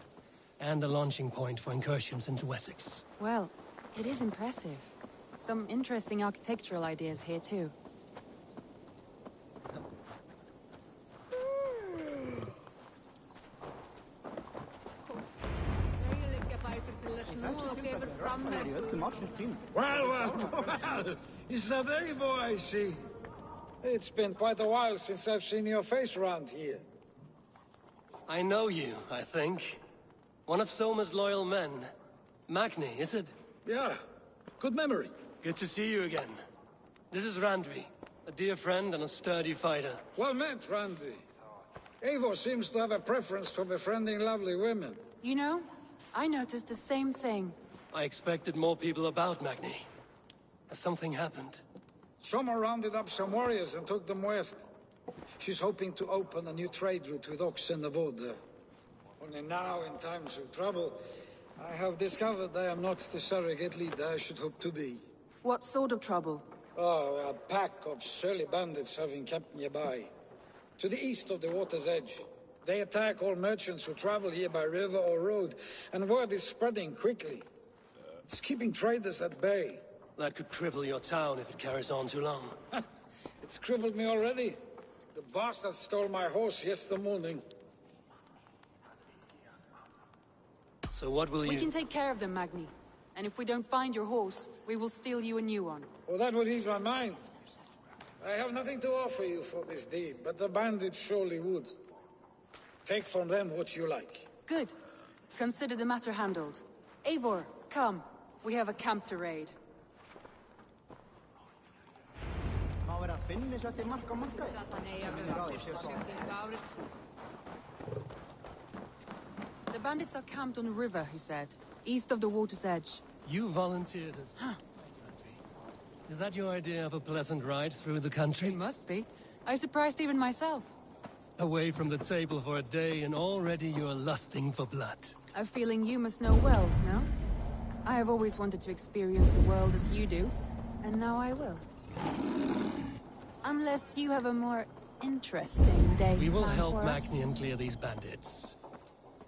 and a launching point for incursions into Wessex. Well, it is impressive. Some interesting architectural ideas here too. Well, is that Eivor I see? It's been quite a while since I've seen your face around here. I know you, I think. One of Soma's loyal men. Magni, is it? Yeah, good memory. Good to see you again. This is Randvi, a dear friend and a sturdy fighter. Well met, Randvi. Eivor seems to have a preference for befriending lovely women. You know, I noticed the same thing. I expected more people about Magni. Has something happened? Soma rounded up some warriors and took them west. She's hoping to open a new trade route with oxen of Oda. Only now, in times of trouble, I have discovered I am not the surrogate leader I should hope to be. What sort of trouble? Oh, a pack of surly bandits have been kept nearby. To the east of the water's edge. They attack all merchants who travel here by river or road, and word is spreading quickly. It's keeping traders at bay. That could cripple your town if it carries on too long. It's crippled me already. The bastard stole my horse yesterday morning. So what will you... We can take care of them, Magni. And if we don't find your horse, we will steal you a new one. Oh, that would ease my mind. I have nothing to offer you for this deed, but the bandits surely would. Take from them what you like. Good. Consider the matter handled. Eivor, come. We have a camp to raid. The bandits are camped on the river, he said. East of the water's edge. You volunteered as... Huh. Is that your idea of a pleasant ride through the country? It must be. I surprised even myself. Away from the table for a day and already you're lusting for blood. A feeling you must know well, no? I have always wanted to experience the world as you do, and now I will. Unless you have a more interesting day. We will help Magnian clear these bandits.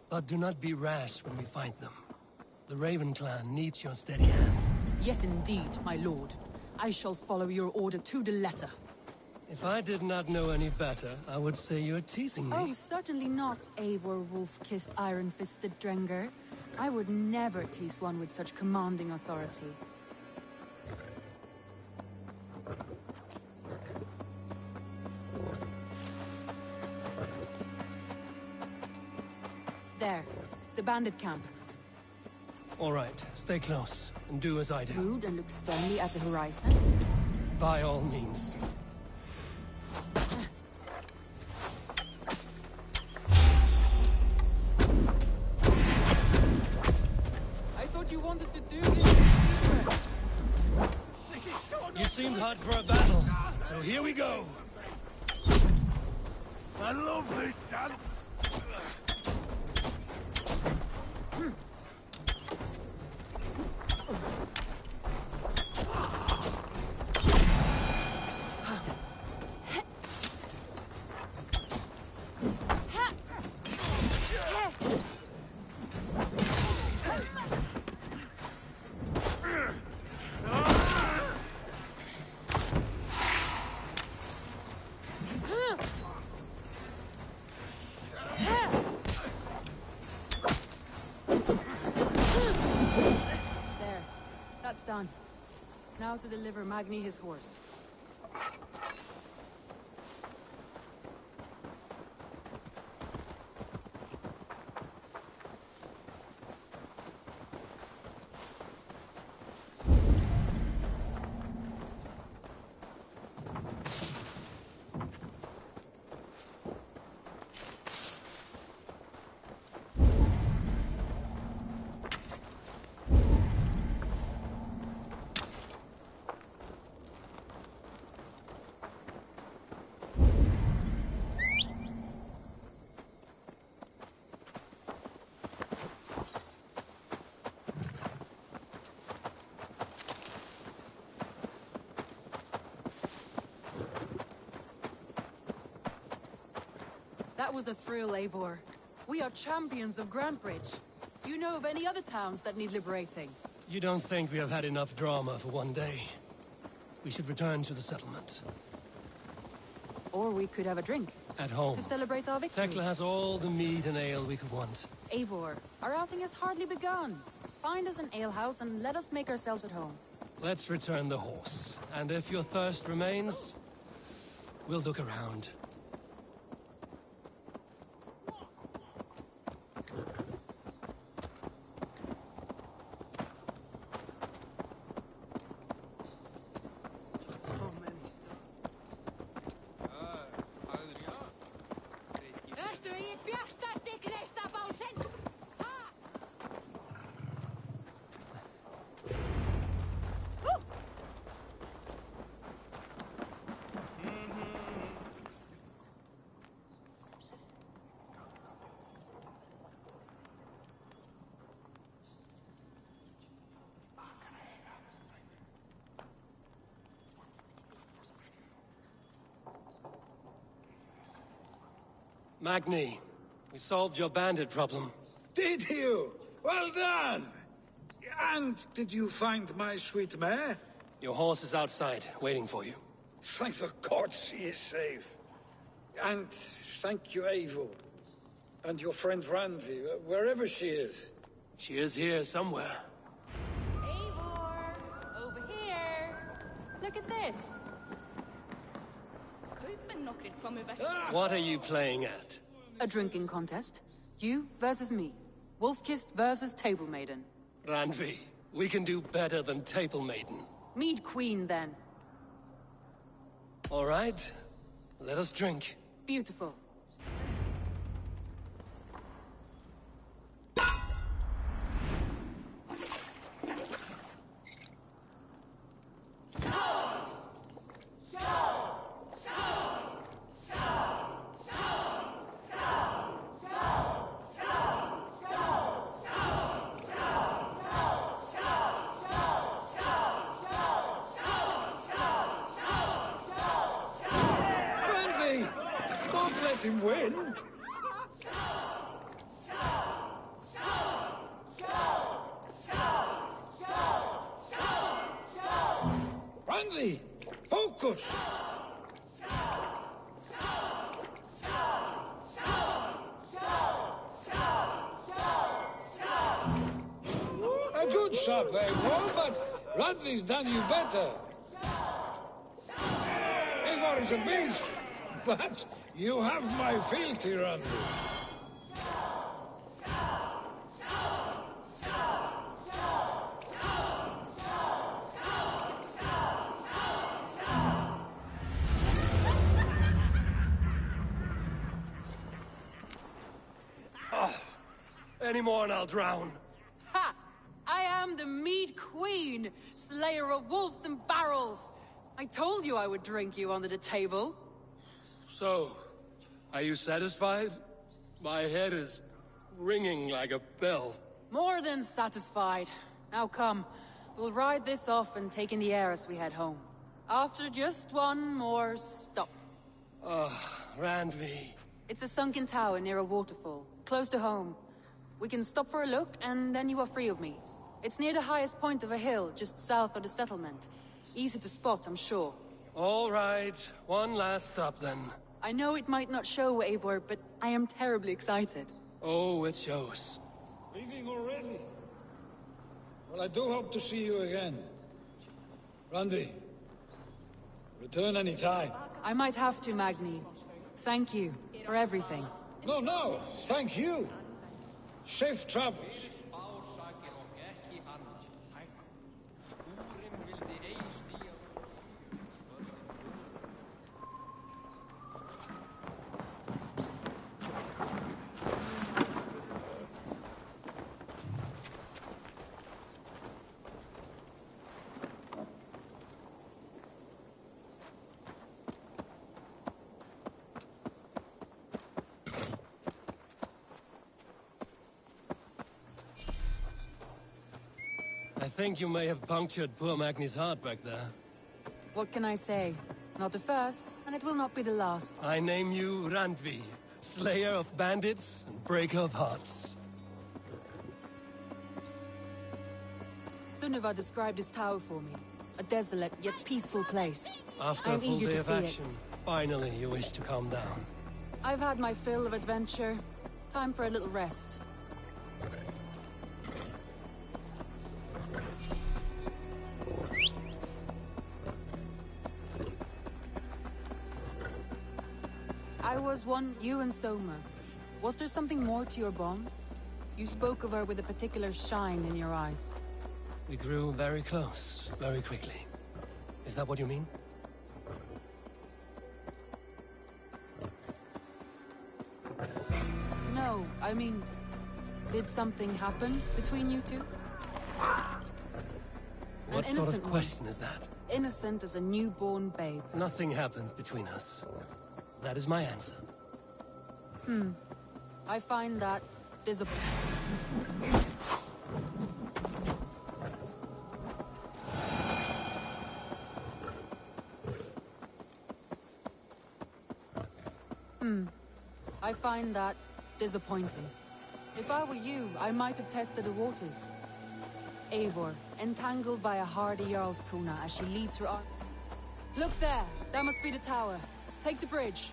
But do not be rash when we find them. The Raven clan needs your steady hand. Yes, indeed, my lord. I shall follow your order to the letter. If I did not know any better, I would say you're teasing me. Oh, certainly not, Eivor wolf-kissed iron-fisted Drenger. I would never tease one with such commanding authority. There, the bandit camp. All right, stay close, and do as I do. Rude and look sternly at the horizon? By all means. I thought you wanted to do this. You seemed hot for a battle, so here we go. I love this dance. There. That's done. Now to deliver Magni his horse. That was a thrill, Eivor. We are champions of Grantbridge. Do you know of any other towns that need liberating? You don't think we have had enough drama for one day? We should return to the settlement. Or we could have a drink. At home. To celebrate our victory. Tekla has all the mead and ale we could want. Eivor, our outing has hardly begun. Find us an alehouse and let us make ourselves at home. Let's return the horse. And if your thirst remains, we'll look around. Ertu í bjartasti gneistabálsins? Magni, we solved your bandit problem. Did you? Well done! And did you find my sweet mare? Your horse is outside, waiting for you. Thank the gods he is safe. And thank you, Eivor. And your friend Randi, wherever she is. She is here somewhere. Eivor! Over here! Look at this! What are you playing at? A drinking contest. You versus me. Wolf-kissed versus Table Maiden. Randvi, we can do better than Table Maiden. Mead Queen, then. All right, let us drink. Beautiful. Let him win. Randi, focus. A good shot, Eivor, but Randi's done you better. Eivor is a beast, but you have my fealty, Randi. Any more and I'll drown. Ha! I am the Mead Queen, slayer of wolves and barrels. I told you I would drink you under the table. So, are you satisfied? My head is ringing like a bell. More than satisfied. Now come, we'll ride this off and take in the air as we head home. After just one more stop. Randvi. It's a sunken tower near a waterfall, close to home. We can stop for a look, and then you are free of me. It's near the highest point of a hill, just south of the settlement. Easy to spot, I'm sure. All right, one last stop then. I know it might not show, Eivor, but I am terribly excited. Oh, it shows. Leaving already? Well, I do hope to see you again. Randi, return any time. I might have to, Magni. Thank you for everything. No, thank you. Safe travels. I think you may have punctured poor Magni's heart back there. What can I say? Not the first, and it will not be the last. I name you Randvi, slayer of bandits and breaker of hearts. Sunniva described this tower for me. A desolate yet peaceful place. After I a am full eager day to of see action, it. finally you wish to calm down. I've had my fill of adventure. Time for a little rest. I was one, you and Soma. Was there something more to your bond? You spoke of her with a particular shine in your eyes. We grew very close, very quickly. Is that what you mean? No, I mean, did something happen between you two? What sort of question is that? Innocent as a newborn babe. Nothing happened between us. That is my answer. I find that disappointing. I find that disappointing. If I were you, I might have tested the waters. Eivor, entangled by a hardy Jarlskona as she leads her army. Look there! That must be the tower. Take the bridge.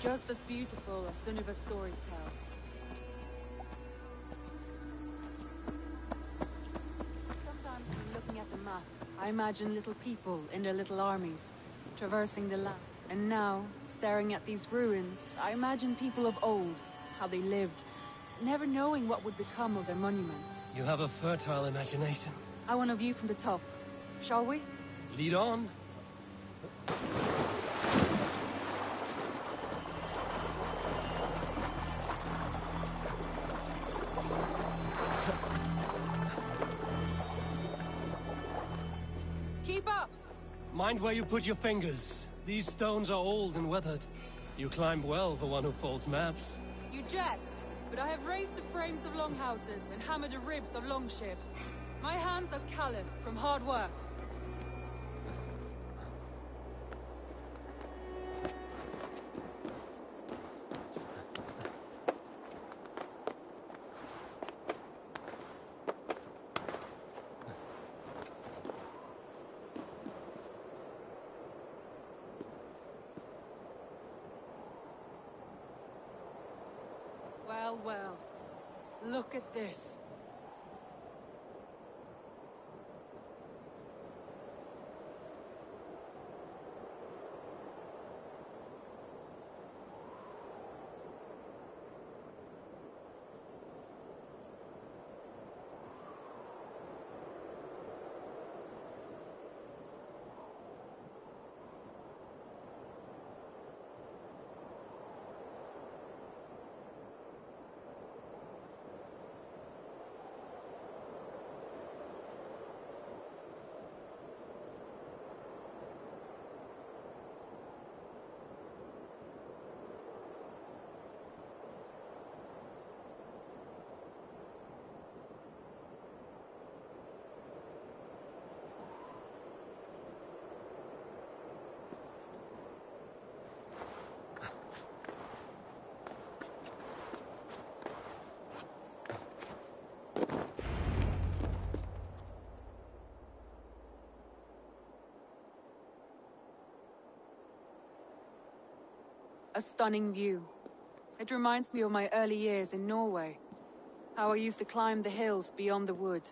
Just as beautiful as Sunniva's stories tell. Sometimes when looking at the map, I imagine little people in their little armies, traversing the land. And now, staring at these ruins, I imagine people of old, how they lived, never knowing what would become of their monuments. You have a fertile imagination. I want a view from the top. Shall we? Lead on. Keep up! Mind where you put your fingers. These stones are old and weathered. You climbed well for one who folds maps. You jest, but I have raised the frames of longhouses and hammered the ribs of longships. My hands are calloused from hard work. Well, look at this. A stunning view. It reminds me of my early years in Norway. How I used to climb the hills beyond the wood.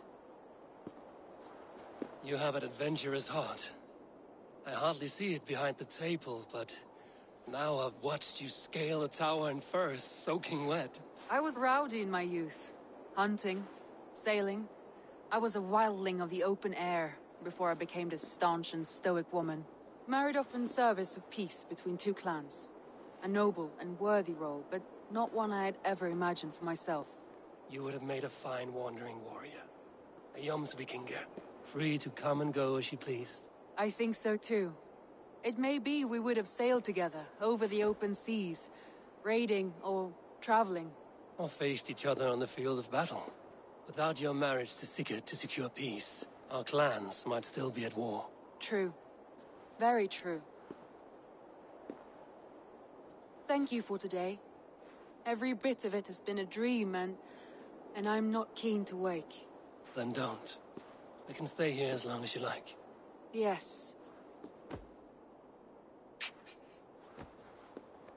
You have an adventurous heart. I hardly see it behind the table, but now I've watched you scale a tower in furs, soaking wet. I was rowdy in my youth. Hunting, sailing. I was a wildling of the open air before I became this staunch and stoic woman. Married off in service of peace between two clans. A noble and worthy role, but not one I had ever imagined for myself. You would have made a fine wandering warrior. A Jomsvikinger, free to come and go as you pleased. I think so too. It may be we would have sailed together, over the open seas, raiding or traveling. Or faced each other on the field of battle. Without your marriage to Sigurd to secure peace, our clans might still be at war. True. Very true. Thank you for today. Every bit of it has been a dream, and I'm not keen to wake. Then don't. I can stay here as long as you like. Yes.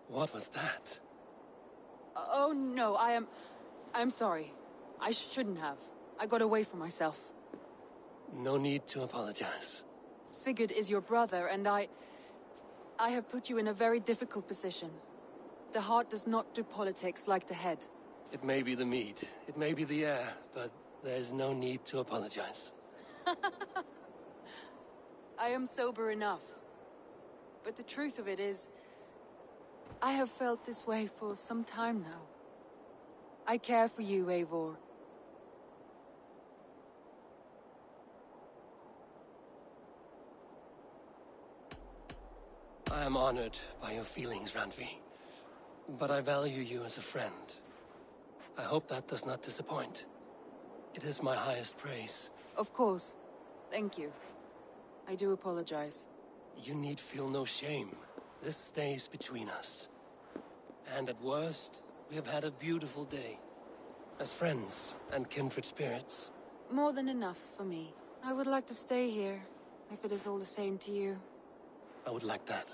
What was that? Oh no, I'm sorry. I shouldn't have. I got away from myself. No need to apologize. Sigurd is your brother, and I have put you in a very difficult position. The heart does not do politics like the head. It may be the meat, it may be the air, but there's no need to apologize. I am sober enough. But the truth of it is, I have felt this way for some time now. I care for you, Eivor. I am honored by your feelings, Randvi. But I value you as a friend. I hope that does not disappoint. It is my highest praise. Of course. Thank you. I do apologize. You need feel no shame. This stays between us. And at worst, we have had a beautiful day. As friends and kindred spirits. More than enough for me. I would like to stay here, if it is all the same to you. I would like that.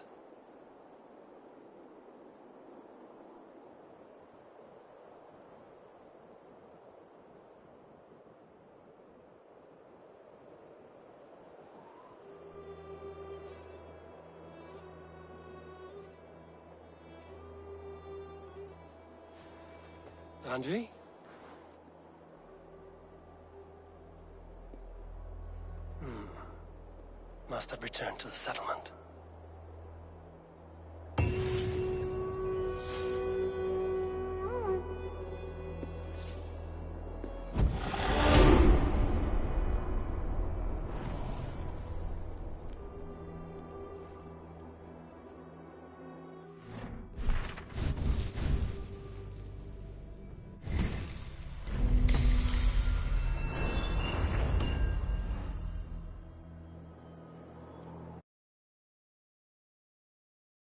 Randvi? Must have returned to the settlement.